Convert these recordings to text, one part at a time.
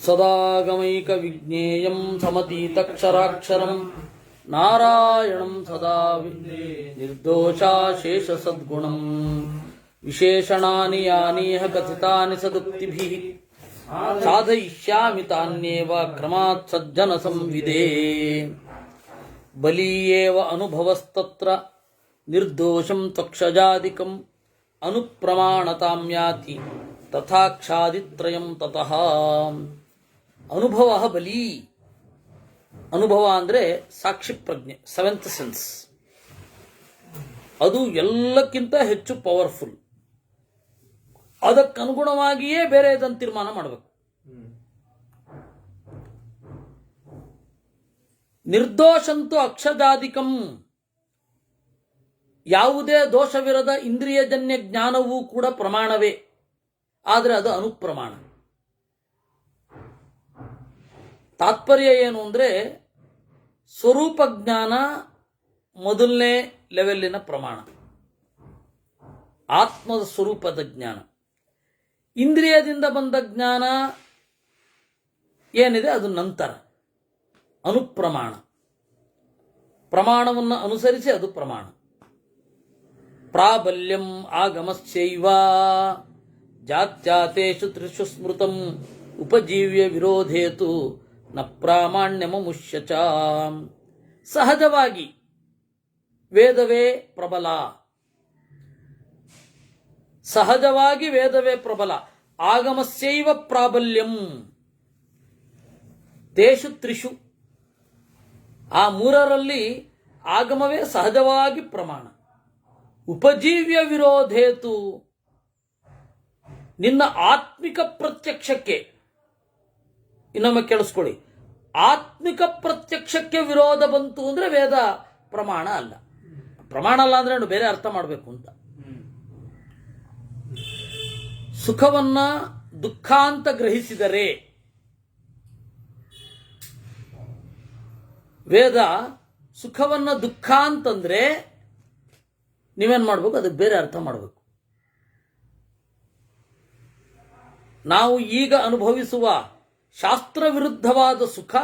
ಸದಾಗಮೈಕ ವಿಜ್ಞೇಯಂ ಸಮತೀತಕ್ಷರಾಕ್ಷರಂ ನಾರಾಯಣಂ ಸದಾ ನಿರ್ದೋಷಾಶೇಷ ಸದ್ಗುಣಂ ವಿಶೇಷಣಾನಿ ಯಾನೀಹ ಕಥಿತಾನಿ ಸದುಕ್ತಿಭಿಃ ಸಾಧಯಿಷ್ಯಾಮಿ ತಾನ್ಯೇವ ಕ್ರಮಾತ್ ಸಜ್ಜನ ಸಂವಿದೇ ಬಲೀಯೇವ ಅನುಭವಸ್ತತ್ರ ನಿರ್ದೋಷಂ ತ್ವಕ್ಷಜಾದಿಕಂ ಅನುಪ್ರಮಾಣತಾಂ ಯಾತಿ ತಥಾಕ್ಷಾದಿತ್ರಯಂ ತತಃ. ಅನುಭವ ಬಲಿ. ಅನುಭವ ಅಂದರೆ ಸಾಕ್ಷಿ ಪ್ರಜ್ಞೆ, ಸೆವೆಂತ್ ಸೆನ್ಸ್. ಅದು ಎಲ್ಲಕ್ಕಿಂತ ಹೆಚ್ಚು ಪವರ್ಫುಲ್. ಅದಕ್ಕನುಗುಣವಾಗಿಯೇ ಬೇರೆ ಇದನ್ನು ತೀರ್ಮಾನ ಮಾಡಬೇಕು. ನಿರ್ದೋಷಂತು ಅಕ್ಷಜಾದಿಕಂ, ಯಾವುದೇ ದೋಷವಿರದ ಇಂದ್ರಿಯಜನ್ಯ ಜ್ಞಾನವೂ ಕೂಡ ಪ್ರಮಾಣವೇ, ಆದರೆ ಅದು ಅನುಪ್ರಮಾಣ. ತಾತ್ಪರ್ಯ ಏನು ಅಂದರೆ, ಸ್ವರೂಪ ಜ್ಞಾನ ಮೊದಲನೇ ಲೆವೆಲ್ಲಿನ ಪ್ರಮಾಣ, ಆತ್ಮದ ಸ್ವರೂಪದ ಜ್ಞಾನ. ಇಂದ್ರಿಯದಿಂದ ಬಂದ ಜ್ಞಾನ ಏನಿದೆ ಅದು ನಂತರ, ಅನುಪ್ರಮಾಣ. ಪ್ರಮಾಣವನ್ನು ಅನುಸರಿಸಿ ಅದು ಪ್ರಮಾಣ. ಪ್ರಾಬಲ್ಯಂ ಆಗಮಸ್ಯೈವ ಜಾತ್ಯಾತೇಷು ತ್ರಿಷು ಸ್ಮೃತಂ ಉಪಜೀವ್ಯ ವಿರೋಧೇತು ನ ಪ್ರಾಮಾಣ್ಯಮುಷ್ಯಚ. ಸಹಜವಾಗಿ ವೇದವೇ ಪ್ರಬಲ, ಸಹಜವಾಗಿ ವೇದವೇ ಪ್ರಬಲ. ಆಗಮಸ್ಯೈವ ಪ್ರಾಬಲ್ಯಂ ತೇಷು ತ್ರಿಷು, ಆ ಮೂರರಲ್ಲಿ ಆಗಮವೇ ಸಹಜವಾಗಿ ಪ್ರಮಾಣ. ಉಪಜೀವ್ಯ ವಿರೋಧೇತು, ನಿನ್ನ ಆತ್ಮಿಕ ಪ್ರತ್ಯಕ್ಷಕ್ಕೆ, ಇನ್ನೊಮ್ಮೆ ಕೇಳಿಸ್ಕೊಳ್ಳಿ, ಆತ್ಮಿಕ ಪ್ರತ್ಯಕ್ಷಕ್ಕೆ ವಿರೋಧ ಬಂತು ಅಂದ್ರೆ ವೇದ ಪ್ರಮಾಣ ಅಲ್ಲ. ಪ್ರಮಾಣ ಅಲ್ಲ ಅಂದ್ರೆ ಬೇರೆ ಅರ್ಥ ಮಾಡಬೇಕು ಅಂತ. ಸುಖವನ್ನ ದುಃಖ ಅಂತ ಗ್ರಹಿಸಿದರೆ ವೇದ ಸುಖವನ್ನ ದುಃಖ ಅಂತಂದ್ರೆ ನೀವೇನ್ ಮಾಡ್ಬೇಕು, ಅದಕ್ಕೆ ಬೇರೆ ಅರ್ಥ ಮಾಡಬೇಕು. ನಾವು ಈಗ ಅನುಭವಿಸುವ ಶಾಸ್ತ್ರ ವಿರುದ್ಧವಾದ ಸುಖ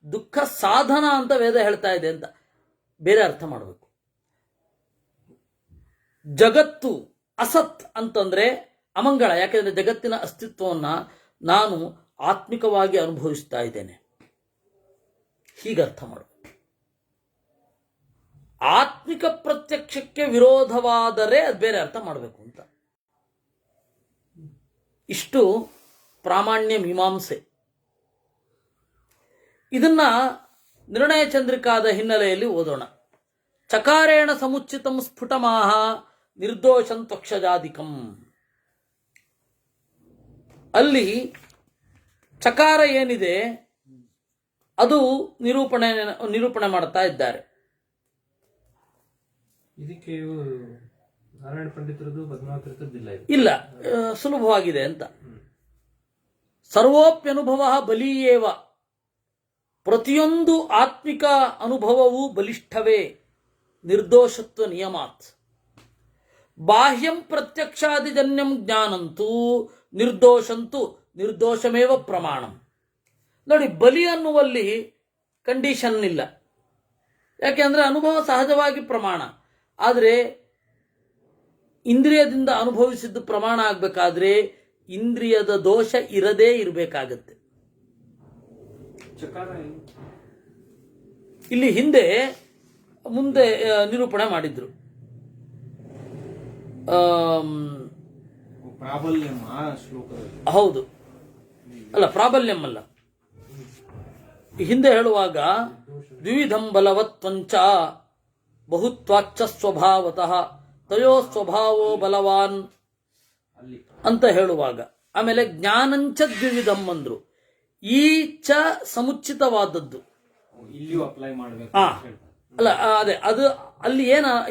ದುಃಖ ಸಾಧನ ಅಂತ ವೇದ ಹೇಳ್ತಾ ಇದೆ ಅಂತ ಬೇರೆ ಅರ್ಥ ಮಾಡಬೇಕು. ಜಗತ್ತು ಅಸತ್ ಅಂತಂದ್ರೆ ಅಮಂಗಳ, ಯಾಕೆಂದ್ರೆ ಜಗತ್ತಿನ ಅಸ್ತಿತ್ವವನ್ನು ನಾನು ಆತ್ಮಿಕವಾಗಿ ಅನುಭವಿಸ್ತಾ ಇದ್ದೇನೆ, ಹೀಗರ್ಥ ಮಾಡಬೇಕು. ಆತ್ಮಿಕ ಪ್ರತ್ಯಕ್ಷಕ್ಕೆ ವಿರೋಧವಾದರೆ ಅದು ಬೇರೆ ಅರ್ಥ ಮಾಡಬೇಕು ಅಂತ. ಇಷ್ಟು ಪ್ರಾಮಾಣ್ಯ ಮೀಮಾಂಸೆ. ಇದನ್ನ ನಿರ್ಣಯ ಚಂದ್ರಿಕಾದ ಹಿನ್ನೆಲೆಯಲ್ಲಿ ಓದೋಣ. ಚಕಾರೇಣ ಸಮುಚಿತಂ ಸ್ಫುಟಮಾಹ ನಿರ್ದೋಷಂ ತ್ವಕ್ಷಜಾದಿಕಂ. ಅಲ್ಲಿ ಚಕಾರ ಏನಿದೆ ಅದು ನಿರೂಪಣೆ ಮಾಡ್ತಾ ಇದ್ದಾರೆ. ಇದಕ್ಕೆ ನಾರಾಯಣ ಪಂಡಿತರದ್ದು ಪದ್ಮಾವತಿರದ್ದಿಲ್ಲ, ಇಲ್ಲ, ಸುಲಭವಾಗಿದೆ ಅಂತ. ಸರ್ವೋಪ್ಯನುಭವ ಬಲೀಯೇವ, ಪ್ರತಿಯೊಂದು ಆತ್ಮಿಕ ಅನುಭವವೂ ಬಲಿಷ್ಠವೇ ನಿರ್ದೋಷತ್ವ ನಿಯಮಾತ್. ಬಾಹ್ಯಂ ಪ್ರತ್ಯಕ್ಷಾದಿಜನ್ಯಂ ಜ್ಞಾನಂತೂ ನಿರ್ದೋಷಂತೂ ನಿರ್ದೋಷಮೇವ ಪ್ರಮಾಣಂ. ನೋಡಿ, ಬಲಿ ಅನ್ನುವಲ್ಲಿ ಕಂಡೀಷನ್ ಇಲ್ಲ, ಯಾಕೆಂದ್ರೆ ಅನುಭವ ಸಹಜವಾಗಿ ಪ್ರಮಾಣ. ಆದರೆ ಇಂದ್ರಿಯದಿಂದ ಅನುಭವಿಸಿದ್ದು ಪ್ರಮಾಣ ಆಗಬೇಕಾದ್ರೆ ಇಂದ್ರಿಯದ ದೋಷ ಇರದೇ ಇರಬೇಕಾಗತ್ತೆ. ಇಲ್ಲಿ ಮುಂದೆ ನಿರೂಪಣೆ ಮಾಡಿದ್ರು. ಹೌದು, ಅಲ್ಲ, ಪ್ರಾಬಲ್ಯಂ ಅಲ್ಲ. ಹಿಂದೆ ಹೇಳುವಾಗ ದ್ವಿವಿಧಂ ಬಲವತ್ವಂಚ ಬಹುತ್ವಾಚ್ಚ ಸ್ವಭಾವತಃ ತಯೋ ಸ್ವಭಾವೋ ಬಲವಾನ್ ಅಂತ ಹೇಳುವಾಗ, ಆಮೇಲೆ ಜ್ಞಾನಂಚ ದ್ವಿವಿಧಂ ಅಂದ್ರು. ಈ ಚ ಸಮುಚಿತವಾದದ್ದು ಅಲ್ಲ, ಅದೇ ಅದು ಅಲ್ಲಿ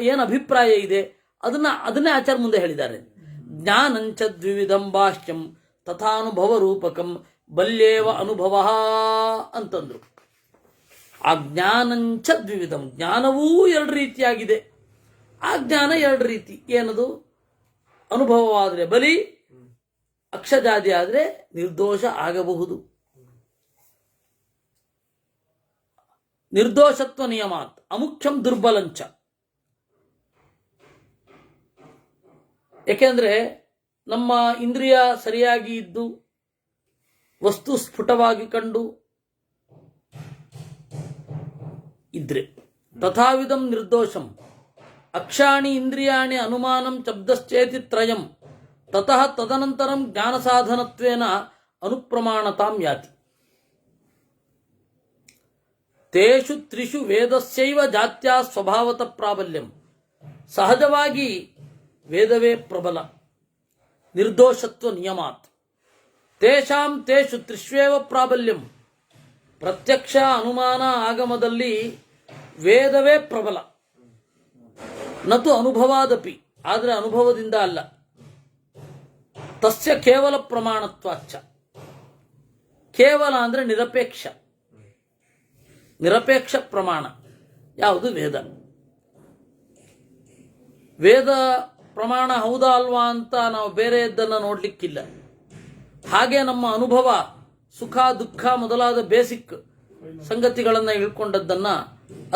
ಏನ ಅಭಿಪ್ರಾಯ ಇದೆ ಅದನ್ನೇ ಆಚಾರ್ಯ ಮುಂದೆ ಹೇಳಿದ್ದಾರೆ. ಜ್ಞಾನಂಚ ದ್ವಿವಿಧಂ ಬಾಹ್ಯಂ ತಥಾನುಭವ ರೂಪಕಂ ಬಲ್ಯೇವ ಅನುಭವ ಅಂತಂದ್ರು. ಆ ಜ್ಞಾನಂಚ ದ್ವಿವಿಧಂ, ಜ್ಞಾನವೂ ಎರಡು ರೀತಿಯಾಗಿದೆ. ಆ ಜ್ಞಾನ ಎರಡು ರೀತಿ. ಏನದು? ಅನುಭವವಾದರೆ ಬಲಿ, ಅಕ್ಷಜಾತಿ ಆದರೆ ನಿರ್ದೋಷ ಆಗಬಹುದು. ನಿರ್ದೋಷತ್ವ ನಿಯಮಾತ್ ಅಮುಖ್ಯಂ ದುರ್ಬಲಂಚ. ಏಕೆಂದರೆ ನಮ್ಮ ಇಂದ್ರಿಯ ಸರಿಯಾಗಿ ಇದ್ದು ವಸ್ತು ಸ್ಫುಟವಾಗಿ ಕಂಡು ಇದ್ರೆ ತಥಾವಿಧಂ ನಿರ್ದೋಷಂ ಅಕ್ಷಾಣಿ ಇಂದ್ರಿಯಾಣಿ ಅನುಮಾನಂ ಶಬ್ದಶ್ಚೇತಿ ತ್ರಯಂ ತತಃ ತದನಂತರಂ ಜ್ಞಾನ ಸಾಧನತ್ವೇನ ಅನುಪ್ರಮಾಣತಾಂ ಯಾತಿ. ತೇಷು ತ್ರಿಷು ವೇದಸ್ಯೈವ ಜಾತ್ಯಾ ಸ್ವಭಾವತಃ ಪ್ರಾಬಲ್ಯಂ. ಸಹಜವಾಗಿ ವೇದವೇ ಪ್ರಬಲ, ನಿರ್ದೋಷತ್ವ ನಿಯಮಾತ್. ತೇಷಾಂ ತೇಷು ತ್ರಿಷ್ವೇವ ಪ್ರಾಬಲ್ಯಂ. ಪ್ರತ್ಯಕ್ಷ ಅನುಮಾನ ಆಗಮದಲ್ಲಿ ವೇದವೇ ಪ್ರಬಲ. ನತು ಅನುಭವಾದಪಿ, ಆದರೆ ಅನುಭವದಿಂದ ಅಲ್ಲ. ತಸ್ಯ ಕೇವಲ ಪ್ರಮಾಣತ್ವಾಚ್ಚ. ಕೇವಲ ಅಂದರೆ ನಿರಪೇಕ್ಷ, ನಿರಪೇಕ್ಷ ಪ್ರಮಾಣ ಯಾವುದು? ವೇದ. ವೇದ ಪ್ರಮಾಣ ಹೌದಾ ಅಲ್ವಾ ಅಂತ ನಾವು ಬೇರೆಯದ್ದನ್ನು ನೋಡ್ಲಿಕ್ಕಿಲ್ಲ. ಹಾಗೆ ನಮ್ಮ ಅನುಭವ ಸುಖ ದುಃಖ ಮೊದಲಾದ ಬೇಸಿಕ್ ಸಂಗತಿಗಳನ್ನು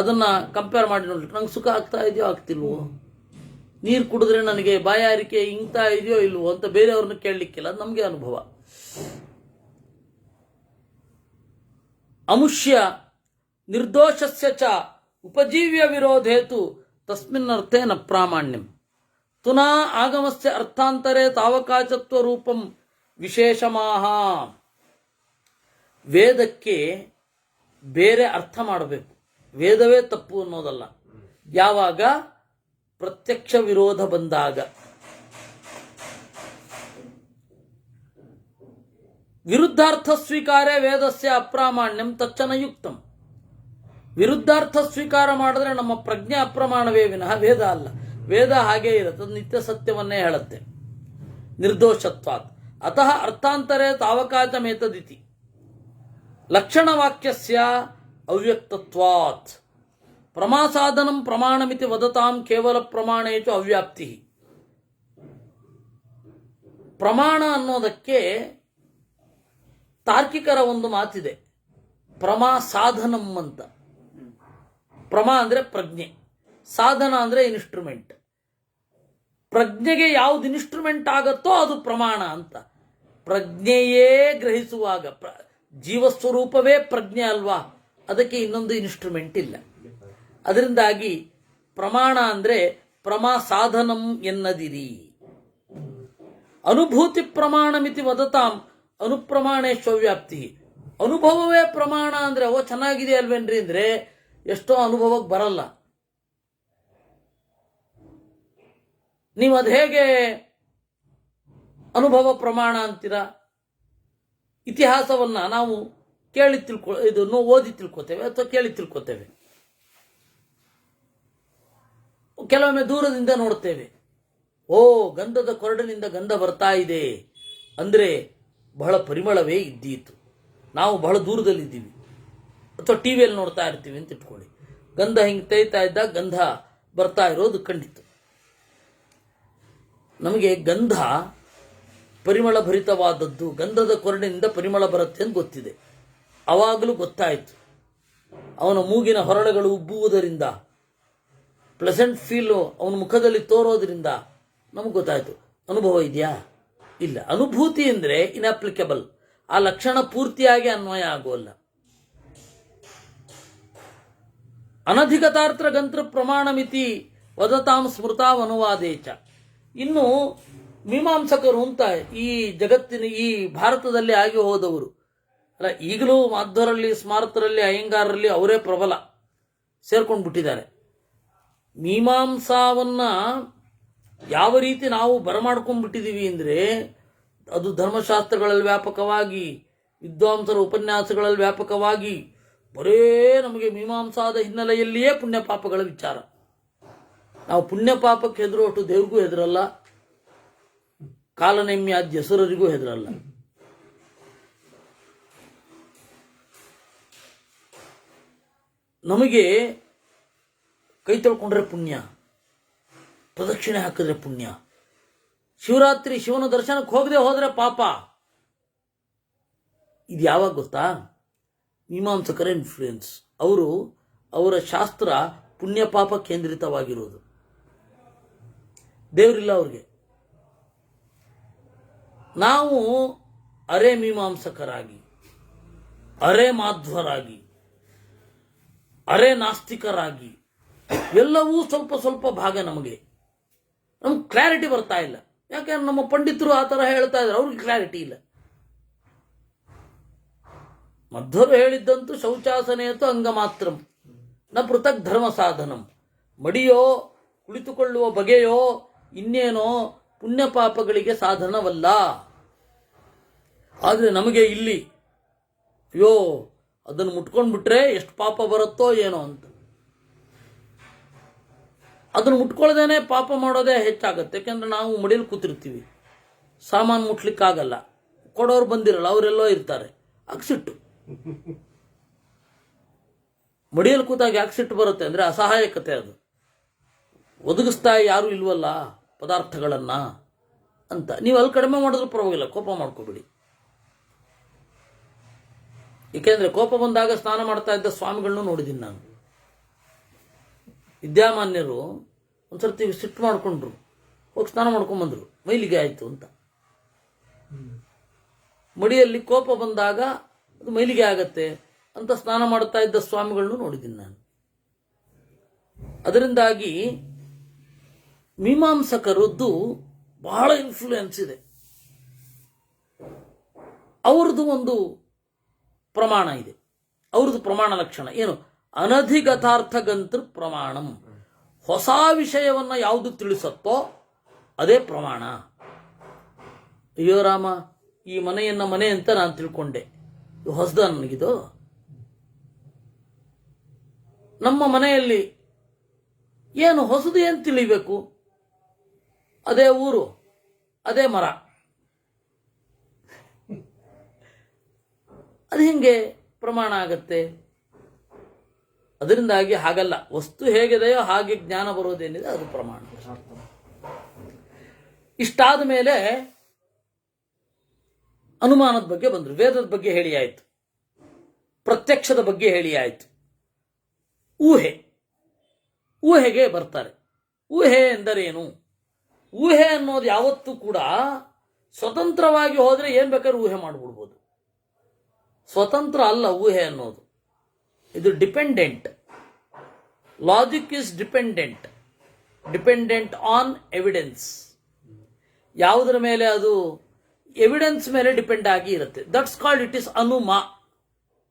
ಅದನ್ನ ಕಂಪೇರ್ ಮಾಡಿ ನೋಡ್ಲಿಕ್ಕೆ ನಂಗೆ ಸುಖ ಆಗ್ತಾ ಇದೆಯೋ ಆಗ್ತಿಲ್ವೋ, ನೀರು ಕುಡಿದ್ರೆ ನನಗೆ ಬಾಯಾರಿಕೆ ಇಂಗ್ತಾ ಇದೆಯೋ ಇಲ್ವೋ ಅಂತ ಬೇರೆಯವ್ರನ್ನ ಕೇಳಲಿಕ್ಕಿಲ್ಲ. ಅದು ನಮಗೆ ಅನುಭವ. ಅಮುಷ್ಯ ನಿರ್ದೋಷಸ್ಯ ಚ ಉಪಜೀವ್ಯ ವಿರೋಧೇತು ತಸ್ಮಿನ್ನರ್ಥೇ ನ ಪ್ರಾಮಾಣ್ಯಂ. ತುನಾ ಆಗಮಸ್ಯ ಅರ್ಥಾಂತರೇ ತಾವಕಾಚತ್ವ ರೂಪಂ ವಿಶೇಷಮಾಹ. ವೇದಕ್ಕೆ ಬೇರೆ ಅರ್ಥ ಮಾಡಬೇಕು, ವೇದವೇ ತಪ್ಪು ಅನ್ನೋದಲ್ಲ. ಯಾವಾಗ? ಪ್ರತ್ಯಕ್ಷ ವಿರೋಧ ಬಂದಾಗ. ವಿರುದ್ಧಾರ್ಥ ಸ್ವೀಕಾರೇ ವೇದಸ್ಯ ಅಪ್ರಾಮಾಣ್ಯಂ ತಚ್ಚನ ಯುಕ್ತಂ. ವಿರುದ್ಧಾರ್ಥ ಸ್ವೀಕಾರ ಮಾಡಿದ್ರೆ ನಮ್ಮ ಪ್ರಜ್ಞೆ ಅಪ್ರಮಾಣವೇ ವಿನಃ ವೇದ ಅಲ್ಲ. ವೇದ ಹಾಗೇ ಇರುತ್ತೆ, ಅದು ನಿತ್ಯ ಸತ್ಯವನ್ನೇ ಹೇಳುತ್ತೆ. ನಿರ್ದೋಷತ್ವಾತ್ ಅತಃ ಅರ್ಥಾಂತರೇ ತಾವಕಾಚಮೇತದಿತಿ ಲಕ್ಷಣವಾಕ್ಯಸ್ಯ ಅವ್ಯಕ್ತತ್ವಾತ್. ಪ್ರಮಾಸಾಧನಂ ಪ್ರಮಾಣಮಿತಿ ವದತಾಂ ಕೇವಲ ಪ್ರಮಾಣೇಚು ಅವ್ಯಾಪ್ತಿ. ಪ್ರಮಾಣ ಅನ್ನೋದಕ್ಕೆ ತಾರ್ಕಿಕರ ಒಂದು ಮಾತಿದೆ, ಪ್ರಮಾ ಸಾಧನಂ ಅಂತ. ಪ್ರಮಾ ಅಂದ್ರೆ ಪ್ರಜ್ಞೆ, ಸಾಧನ ಅಂದ್ರೆ ಇನ್ಸ್ಟ್ರೂಮೆಂಟ್. ಪ್ರಜ್ಞೆಗೆ ಯಾವ್ದು ಇನ್ಸ್ಟ್ರೂಮೆಂಟ್ ಆಗತ್ತೋ ಅದು ಪ್ರಮಾಣ ಅಂತ. ಪ್ರಜ್ಞೆಯೇ ಗ್ರಹಿಸುವಾಗ, ಜೀವಸ್ವರೂಪವೇ ಪ್ರಜ್ಞೆ ಅಲ್ವಾ, ಅದಕ್ಕೆ ಇನ್ನೊಂದು ಇನ್ಸ್ಟ್ರೂಮೆಂಟ್ ಇಲ್ಲ. ಅದರಿಂದಾಗಿ ಪ್ರಮಾಣ ಅಂದ್ರೆ ಪ್ರಮಾ ಸಾಧನಂ ಎನ್ನದಿರಿ. ಅನುಭೂತಿ ಪ್ರಮಾಣಮಿತಿ ವದತಾಂ ಅನುಪ್ರಮಾಣೇಶ್ವ್ಯಾಪ್ತಿ. ಅನುಭವವೇ ಪ್ರಮಾಣ ಅಂದ್ರೆ ಓ ಚೆನ್ನಾಗಿದೆ ಅಲ್ವೇನ್ರಿ ಅಂದ್ರೆ ಎಷ್ಟೋ ಅನುಭವಕ್ಕೆ ಬರಲ್ಲ. ನೀವು ಅದು ಹೇಗೆ ಅನುಭವ ಪ್ರಮಾಣ ಅಂತೀರಾ? ಇತಿಹಾಸವನ್ನ ನಾವು ಇದನ್ನು ಓದಿ ತಿಳ್ಕೊತೇವೆ ಅಥವಾ ಕೇಳಿ ತಿಳ್ಕೊತೇವೆ. ಕೆಲವೊಮ್ಮೆ ದೂರದಿಂದ ನೋಡ್ತೇವೆ, ಓ ಗಂಧದ ಕೊರಡಿನಿಂದ ಗಂಧ ಬರ್ತಾ ಇದೆ ಅಂದ್ರೆ ಬಹಳ ಪರಿಮಳವೇ ಇದ್ದೀತು. ನಾವು ಬಹಳ ದೂರದಲ್ಲಿದ್ದೀವಿ ಅಥವಾ ಟಿವಿಯಲ್ಲಿ ನೋಡ್ತಾ ಇರ್ತೀವಿ ಅಂತ ಇಟ್ಕೊಳ್ಳಿ. ಗಂಧ ಹಿಂಗೆ ತೇಯ್ತಾ ಇದ್ದಾಗ ಗಂಧ ಬರ್ತಾ ಇರೋದು ಕಂಡಿತು. ನಮಗೆ ಗಂಧ ಪರಿಮಳ ಭರಿತವಾದದ್ದು, ಗಂಧದ ಕೊರಡಿನಿಂದ ಪರಿಮಳ ಬರುತ್ತೆ ಅಂತ ಗೊತ್ತಿದೆ. ಅವಾಗಲೂ ಗೊತ್ತಾಯಿತು. ಅವನ ಮೂಗಿನ ಹೊರಳೆಗಳು ಉಬ್ಬುವುದರಿಂದ, ಪ್ಲೆಸೆಂಟ್ ಫೀಲು ಅವನ ಮುಖದಲ್ಲಿ ತೋರೋದ್ರಿಂದ ನಮಗೆ ಗೊತ್ತಾಯಿತು. ಅನುಭವ ಇದೆಯಾ? ಇಲ್ಲ. ಅನುಭೂತಿ ಅಂದರೆ ಇನ್ಅಪ್ಲಿಕಬಲ್, ಆ ಲಕ್ಷಣ ಪೂರ್ತಿಯಾಗಿ ಅನ್ವಯ ಆಗೋಲ್ಲ. ಅನಧಿಗತಾರ್ಥ ಗಂತ್ರ ಪ್ರಮಾಣಮಿತಿ ವದತಾಂ ಸ್ಮೃತಾಂ ಅನುವಾದೇಚ. ಇನ್ನು ಮೀಮಾಂಸಕರು ಅಂತ ಈ ಜಗತ್ತಿನ ಈ ಭಾರತದಲ್ಲಿ ಆಗಿ ಹೋದವರು ಅಲ್ಲ, ಈಗಲೂ ಮಾಧ್ವರಲ್ಲಿ, ಸ್ಮಾರತರಲ್ಲಿ, ಅಯ್ಯಂಗಾರರಲ್ಲಿ ಅವರೇ ಪ್ರಬಲ ಸೇರ್ಕೊಂಡು ಬಿಟ್ಟಿದ್ದಾರೆ. ಮೀಮಾಂಸಾವನ್ನ ಯಾವ ರೀತಿ ನಾವು ಬರಮಾಡ್ಕೊಂಡ್ಬಿಟ್ಟಿದ್ದೀವಿ ಅಂದರೆ ಅದು ಧರ್ಮಶಾಸ್ತ್ರಗಳಲ್ಲಿ ವ್ಯಾಪಕವಾಗಿ, ವಿದ್ವಾಂಸರ ಉಪನ್ಯಾಸಗಳಲ್ಲಿ ವ್ಯಾಪಕವಾಗಿ ಬರೇ ನಮಗೆ ಮೀಮಾಂಸಾದ ಹಿನ್ನೆಲೆಯಲ್ಲಿಯೇ ಪುಣ್ಯ ಪಾಪಗಳ ವಿಚಾರ. ನಾವು ಪುಣ್ಯ ಪಾಪಕ್ಕೆ ಹೆದರೋಟು ದೇವ್ರಿಗೂ ಹೆದರಲ್ಲ, ಕಾಲನೆಮ್ಯಾದ ಹೆಸರರಿಗೂ ಹೆದರಲ್ಲ. ನಮಗೆ ಕೈ ತೊಳ್ಕೊಂಡ್ರೆ ಪುಣ್ಯ, ಪ್ರದಕ್ಷಿಣೆ ಹಾಕಿದ್ರೆ ಪುಣ್ಯ, ಶಿವರಾತ್ರಿ ಶಿವನ ದರ್ಶನಕ್ಕೆ ಹೋಗದೆ ಹೋದ್ರೆ ಪಾಪ. ಇದು ಯಾವಾಗ ಗೊತ್ತಾ? ಮೀಮಾಂಸಕರ ಇನ್ಫ್ಲೂಯೆನ್ಸ್. ಅವರ ಶಾಸ್ತ್ರ ಪುಣ್ಯ ಪಾಪ ಕೇಂದ್ರಿತವಾಗಿರುವುದು. ದೇವರಿಲ್ಲ ಅವ್ರಿಗೆ. ನಾವು ಅರೆ ಮೀಮಾಂಸಕರಾಗಿ, ಅರೆ ಮಾಧ್ವರಾಗಿ, ಅರೆ ನಾಸ್ತಿಕರಾಗಿ, ಎಲ್ಲವೂ ಸ್ವಲ್ಪ ಸ್ವಲ್ಪ ಭಾಗ ನಮಗೆ ಕ್ಲಾರಿಟಿ ಬರ್ತಾ ಇಲ್ಲ. ಯಾಕೆಂದ್ರೆ ನಮ್ಮ ಪಂಡಿತರು ಆ ಥರ ಹೇಳ್ತಾ ಇದ್ದಾರೆ, ಅವ್ರಿಗೆ ಕ್ಲಾರಿಟಿ ಇಲ್ಲ. ಮಧ್ವರು ಹೇಳಿದ್ದಂತೂ ಶೌಚಾಸನೆಯತು ಅಂಗ ಮಾತ್ರಂ ನ ಪೃಥಕ್ ಧರ್ಮ ಸಾಧನಂ. ಮಡಿಯೋ, ಕುಳಿತುಕೊಳ್ಳುವ ಬಗೆಯೋ, ಇನ್ನೇನೋ ಪುಣ್ಯ ಪಾಪಗಳಿಗೆ ಸಾಧನವಲ್ಲ. ಆದರೆ ನಮಗೆ ಇಲ್ಲಿ ಅಯ್ಯೋ ಅದನ್ನು ಮುಟ್ಕೊಂಡ್ಬಿಟ್ರೆ ಎಷ್ಟು ಪಾಪ ಬರುತ್ತೋ ಏನೋ ಅಂತ. ಅದನ್ನು ಮುಟ್ಕೊಳ್ಳದೇನೆ ಪಾಪ ಮಾಡೋದೇ ಹೆಚ್ಚಾಗತ್ತೆ. ಯಾಕೆಂದ್ರೆ ನಾವು ಮಡಿಯಲ್ಲಿ ಕೂತಿರ್ತೀವಿ, ಸಾಮಾನು ಮುಟ್ಲಿಕ್ಕಾಗಲ್ಲ, ಕೊಡೋರು ಬಂದಿರಲ್ಲ, ಅವರೆಲ್ಲೋ ಇರ್ತಾರೆ, ಅಕ್ಸಿಟ್ಟು. ಮಡಿಯಲ್ಲಿ ಕೂತಾಗ ಯಾಕೆ ಸಿಟ್ಟು ಬರುತ್ತೆ ಅಂದರೆ ಅಸಹಾಯಕತೆ. ಅದು ಒದಗಿಸ್ತಾ ಯಾರು ಇಲ್ವಲ್ಲ ಪದಾರ್ಥಗಳನ್ನ ಅಂತ. ನೀವು ಅಲ್ಲಿ ಕಡಿಮೆ ಮಾಡಿದ್ರೂ ಪರವಾಗಿಲ್ಲ, ಕೋಪ ಮಾಡ್ಕೋಬೇಡಿ. ಏಕೆಂದ್ರೆ ಕೋಪ ಬಂದಾಗ ಸ್ನಾನ ಮಾಡ್ತಾ ಇದ್ದ ಸ್ವಾಮಿಗಳನ್ನೂ ನೋಡಿದ್ದೀನಿ ನಾನು. ವಿದ್ಯಾಮಾನ್ಯರು ಒಂದ್ಸರ್ತಿ ಸಿಟ್ಟು ಮಾಡ್ಕೊಂಡ್ರು, ಹೋಗಿ ಸ್ನಾನ ಮಾಡ್ಕೊಂಡ್ಬಂದ್ರು, ಮೈಲಿಗೆ ಆಯ್ತು ಅಂತ. ಮಡಿಯಲ್ಲಿ ಕೋಪ ಬಂದಾಗ ಅದು ಮೈಲಿಗೆ ಆಗತ್ತೆ ಅಂತ ಸ್ನಾನ ಮಾಡ್ತಾ ಇದ್ದ ಸ್ವಾಮಿಗಳನ್ನು ನೋಡಿದ್ದೀನಿ ನಾನು. ಅದರಿಂದಾಗಿ ಮೀಮಾಂಸಕರದ್ದು ಬಹಳ ಇನ್ಫ್ಲೂಯೆನ್ಸ್ ಇದೆ. ಅವ್ರದ್ದು ಒಂದು ಪ್ರಮಾಣ ಇದೆ, ಅವ್ರದ್ದು ಪ್ರಮಾಣ ಲಕ್ಷಣ ಏನು? ಅನಧಿಗತಾರ್ಥಗಂತೃ ಪ್ರಮಾಣಂ. ಹೊಸ ವಿಷಯವನ್ನ ಯಾವುದು ತಿಳಿಸತ್ತೋ ಅದೇ ಪ್ರಮಾಣ. ಅಯ್ಯೋ ರಾಮ, ಈ ಮನೆಯನ್ನ ಮನೆ ಅಂತ ನಾನು ತಿಳ್ಕೊಂಡೆ, ಹೊಸದ ನನಗಿದು. ನಮ್ಮ ಮನೆಯಲ್ಲಿ ಏನು ಹೊಸದು ಏನು ತಿಳಿಬೇಕು? ಅದೇ ಊರು, ಅದೇ ಮರ. ಅದು ಹಿಂಗೆ ಪ್ರಮಾಣ ಆಗತ್ತೆ. ಅದರಿಂದಾಗಿ ಹಾಗಲ್ಲ, ವಸ್ತು ಹೇಗಿದೆಯೋ ಹಾಗೆ ಜ್ಞಾನ ಬರೋದೇನಿದೆ ಅದು ಪ್ರಮಾಣ. ಇಷ್ಟಾದ ಮೇಲೆ ಅನುಮಾನದ ಬಗ್ಗೆ ಬಂದ್ರು. ವೇದದ ಬಗ್ಗೆ ಹೇಳಿ ಆಯ್ತು, ಪ್ರತ್ಯಕ್ಷದ ಬಗ್ಗೆ ಹೇಳಿ ಆಯ್ತು. ಊಹೆಗೆ ಬರ್ತಾರೆ. ಊಹೆ ಎಂದರೇನು? ಊಹೆ ಅನ್ನೋದು ಯಾವತ್ತೂ ಕೂಡ ಸ್ವತಂತ್ರವಾಗಿ ಹೋದ್ರೆ ಏನ್ ಬೇಕಾದ್ರೂ ಊಹೆ ಮಾಡಿಬಿಡ್ಬೋದು. ಸ್ವತಂತ್ರ ಅಲ್ಲ ಊಹೆ ಅನ್ನೋದು, ಇದು dependent. Logic is dependent on evidence. ಯಾವುದರ ಮೇಲೆ? ಅದು ಎವಿಡೆನ್ಸ್ ಮೇಲೆ ಡಿಪೆಂಡ್ ಆಗಿ ಇರುತ್ತೆ. ದಟ್ಸ್ ಕಾಲ್ಡ್ ಇಟ್ ಇಸ್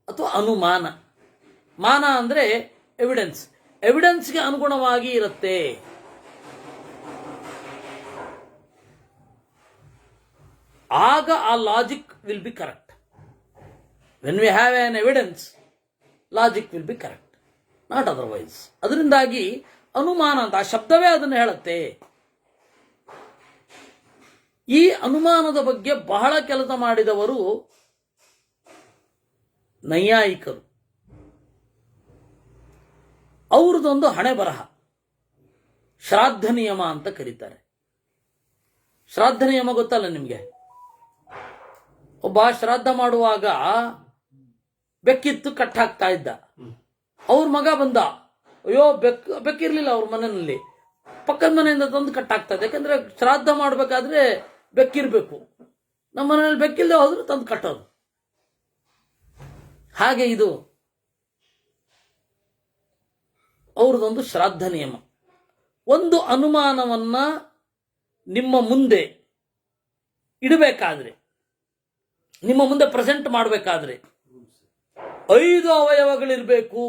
ಅಥವಾ ಅನುಮಾನ. ಮಾನ ಅಂದ್ರೆ ಎವಿಡೆನ್ಸ್, ಎವಿಡೆನ್ಸ್ಗೆ ಅನುಗುಣವಾಗಿ ಇರುತ್ತೆ. ಆಗ ಆ logic will be correct. When we have on evidence, logic will be correct, not otherwise. ಅದರಿಂದಾಗಿ ಅನುಮಾನ ಅಂತ ಆ ಶಬ್ದವೇ ಅದನ್ನು ಹೇಳುತ್ತೆ. ಈ ಅನುಮಾನದ ಬಗ್ಗೆ ಬಹಳ ಕೆಲಸ ಮಾಡಿದವರು ನೈಯಾಯಿಕರು. ಅವ್ರದ್ದೊಂದು ಹಣೆ ಬರಹ ಶ್ರಾದ್ದ ನಿಯಮ ಅಂತ ಕರೀತಾರೆ. ಶ್ರಾದ್ದ ನಿಯಮ ಗೊತ್ತಲ್ಲ ನಿಮ್ಗೆ? ಒಬ್ಬ ಶ್ರಾದ್ದ ಮಾಡುವಾಗ ಬೆಕ್ಕಿತ್ತು ಕಟ್ಟಾಕ್ತಾ ಇದ್ದ. ಅವ್ರ ಮಗ ಬಂದ, ಅಯ್ಯೋ ಬೆಕ್ಕಿರ್ಲಿಲ್ಲ ಅವ್ರ ಮನೆಯಲ್ಲಿ, ಪಕ್ಕದ ಮನೆಯಿಂದ ತಂದು ಕಟ್ಟಾಗ್ತಾ ಇದೆ. ಯಾಕಂದ್ರೆ ಶ್ರಾದ್ದ ಮಾಡಬೇಕಾದ್ರೆ ಬೆಕ್ಕಿರ್ಬೇಕು, ನಮ್ಮ ಮನೆಯಲ್ಲಿ ಬೆಕ್ಕಿಲ್ಲದೆ ಹೋದ್ರೆ ತಂದು ಕಟ್ಟೋದು. ಹಾಗೆ ಇದು ಅವ್ರದೊಂದು ಶ್ರಾದ್ದ ನಿಯಮ. ಒಂದು ಅನುಮಾನವನ್ನ ನಿಮ್ಮ ಮುಂದೆ ಇಡಬೇಕಾದ್ರೆ, ನಿಮ್ಮ ಮುಂದೆ ಪ್ರೆಸೆಂಟ್ ಮಾಡಬೇಕಾದ್ರೆ 5 ಅವಯವಗಳಿರ್ಬೇಕು.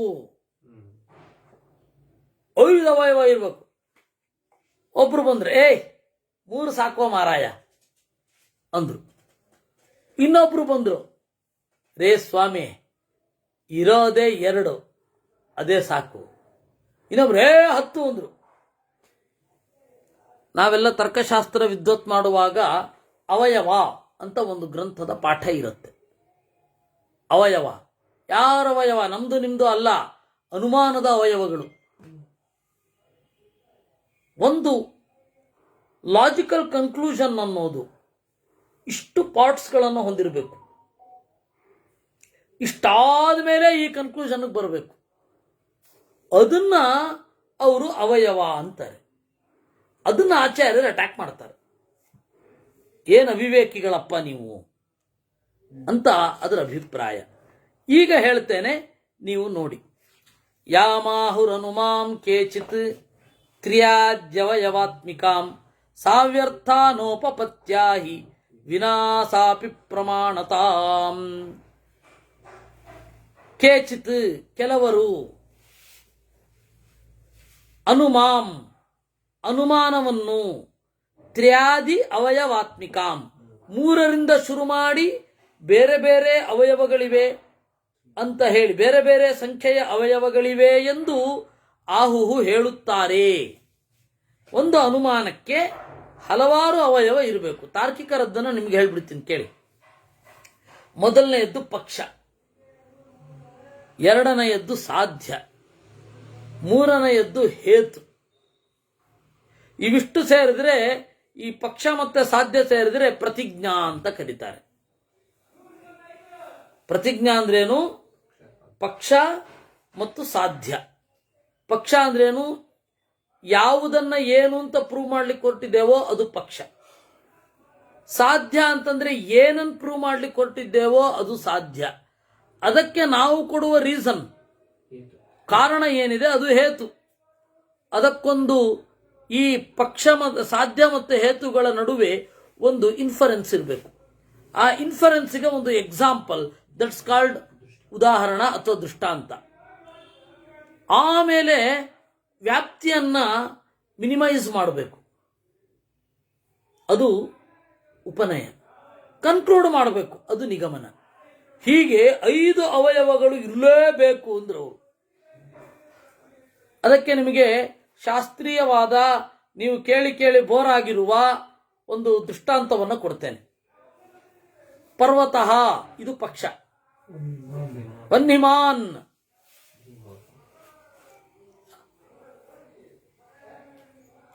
5 ಅವಯವ ಇರ್ಬೇಕು. ಒಬ್ರು ಬಂದ್ರೆ 3 ಸಾಕೋ ಮಾರಾಯ ಅಂದ್ರು. ಇನ್ನೊಬ್ರು ಬಂದ್ರು, ರೇ ಸ್ವಾಮಿ ಇರೋದೇ 2, ಅದೇ ಸಾಕು. ಇನ್ನೊಬ್ರು 10 ಅಂದ್ರು. ನಾವೆಲ್ಲ ತರ್ಕಶಾಸ್ತ್ರ ವಿದ್ವತ್ ಮಾಡುವಾಗ ಅವಯವ ಅಂತ ಒಂದು ಗ್ರಂಥದ ಪಾಠ ಇರುತ್ತೆ. ಅವಯವ ಯಾರ ಅವಯವ? ನಮ್ದು ನಿಮ್ದು ಅಲ್ಲ, ಅನುಮಾನದ ಅವಯವಗಳು. ಒಂದು ಲಾಜಿಕಲ್ ಕನ್ಕ್ಲೂಷನ್ ಅನ್ನೋದು ಇಷ್ಟು ಪಾರ್ಟ್ಸ್ಗಳನ್ನು ಹೊಂದಿರಬೇಕು. ಇಷ್ಟಾದ ಮೇಲೆ ಈ ಕನ್ಕ್ಲೂಷನ್ಗೆ ಬರಬೇಕು. ಅದನ್ನ ಅವರು ಅವಯವ ಅಂತಾರೆ. ಅದನ್ನ ಆಚಾರ್ಯರು ಅಟ್ಯಾಕ್ ಮಾಡ್ತಾರೆ. ಏನು ಅವಿವೇಕಿಗಳಪ್ಪ ನೀವು ಅಂತ ಅದರ ಅಭಿಪ್ರಾಯ. ಈಗ ಹೇಳ್ತೇನೆ, ನೀವು ನೋಡಿ. ಯಾಮಾಹುರನುಮಾಂ ಕೇಚಿತ್ ಕ್ರಿಯಾದ್ಯವಯವಾತ್ಮಿಕಾಂ ಸಾವ್ಯರ್ಥಾನೋಪಪತ್ಯಾಹಿ ವಿನಾಸಾಪಿ ಪ್ರಮಾಣತಾಂ. ಕೇಚಿತ್ ಕೆಲವರು, ಅನುಮಾಂ ಅನುಮಾನವನ್ನು, ತ್ರ್ಯಾದಿ ಅವಯವಾತ್ಮಿಕಾಂ ಮೂರರಿಂದ ಶುರು ಮಾಡಿ ಬೇರೆ ಬೇರೆ ಅವಯವಗಳಿವೆ ಅಂತ ಹೇಳಿ, ಬೇರೆ ಬೇರೆ ಸಂಖ್ಯೆಯ ಅವಯವಗಳಿವೆ ಎಂದು ಆಹುಹು ಹೇಳುತ್ತಾರೆ. ಒಂದು ಅನುಮಾನಕ್ಕೆ ಹಲವಾರು ಅವಯವ ಇರಬೇಕು. ತಾರ್ಕಿಕರದ್ದನ್ನು ನಿಮ್ಗೆ ಹೇಳ್ಬಿಡ್ತೀನಿ ಕೇಳಿ. ಮೊದಲನೆಯದ್ದು ಪಕ್ಷ, ಎರಡನೆಯದ್ದು ಸಾಧ್ಯ, ಮೂರನೆಯದ್ದು ಹೇತು. ಇವಿಷ್ಟು ಸೇರಿದ್ರೆ, ಈ ಪಕ್ಷ ಮತ್ತೆ ಸಾಧ್ಯ ಸೇರಿದ್ರೆ ಪ್ರತಿಜ್ಞಾ ಅಂತ ಕರೀತಾರೆ. ಪ್ರತಿಜ್ಞಾ ಅಂದ್ರೇನು? ಪಕ್ಷ ಮತ್ತು ಸಾಧ್ಯ. ಪಕ್ಷ ಅಂದ್ರೇನು? ಯಾವುದನ್ನ ಏನು ಅಂತ ಪ್ರೂವ್ ಮಾಡ್ಲಿಕ್ಕೆ ಹೊರಟಿದ್ದೇವೋ ಅದು ಪಕ್ಷ. ಸಾಧ್ಯ ಅಂತಂದ್ರೆ ಏನನ್ನು ಪ್ರೂವ್ ಮಾಡ್ಲಿಕ್ಕೆ ಹೊರಟಿದ್ದೇವೋ ಅದು ಸಾಧ್ಯ. ಅದಕ್ಕೆ ನಾವು ಕೊಡುವ ರೀಸನ್, ಕಾರಣ ಏನಿದೆ ಅದು ಹೇತು. ಅದಕ್ಕೊಂದು ಈ ಪಕ್ಷ ಸಾಧ್ಯ ಮತ್ತು ಹೇತುಗಳ ನಡುವೆ ಒಂದು ಇನ್ಫರೆನ್ಸ್ ಇರಬೇಕು. ಆ ಇನ್ಫರೆನ್ಸ್ಗೆ ಒಂದು ಎಕ್ಸಾಂಪಲ್, ದಟ್ಸ್ ಕಾಲ್ಡ್ ಉದಾಹರಣ ಅಥವಾ ದೃಷ್ಟಾಂತ. ಆಮೇಲೆ ವ್ಯಾಪ್ತಿಯನ್ನ ಮಿನಿಮೈಸ್ ಮಾಡಬೇಕು, ಅದು ಉಪನಯ. ಕನ್ಕ್ಲೂಡ್ ಮಾಡಬೇಕು, ಅದು ನಿಗಮನ. ಹೀಗೆ 5 ಅವಯವಗಳು ಇರಲೇಬೇಕು ಅಂದ್ರು ಅವರು. ಅದಕ್ಕೆ ನಿಮಗೆ ಶಾಸ್ತ್ರೀಯವಾದ, ನೀವು ಕೇಳಿ ಕೇಳಿ ಬೋರ್ ಆಗಿರುವ ಒಂದು ದೃಷ್ಟಾಂತವನ್ನು ಕೊಡ್ತೇನೆ. ಪರ್ವತಃ ಇದು ಪಕ್ಷ, ವನ್ಹಿಮಾನ್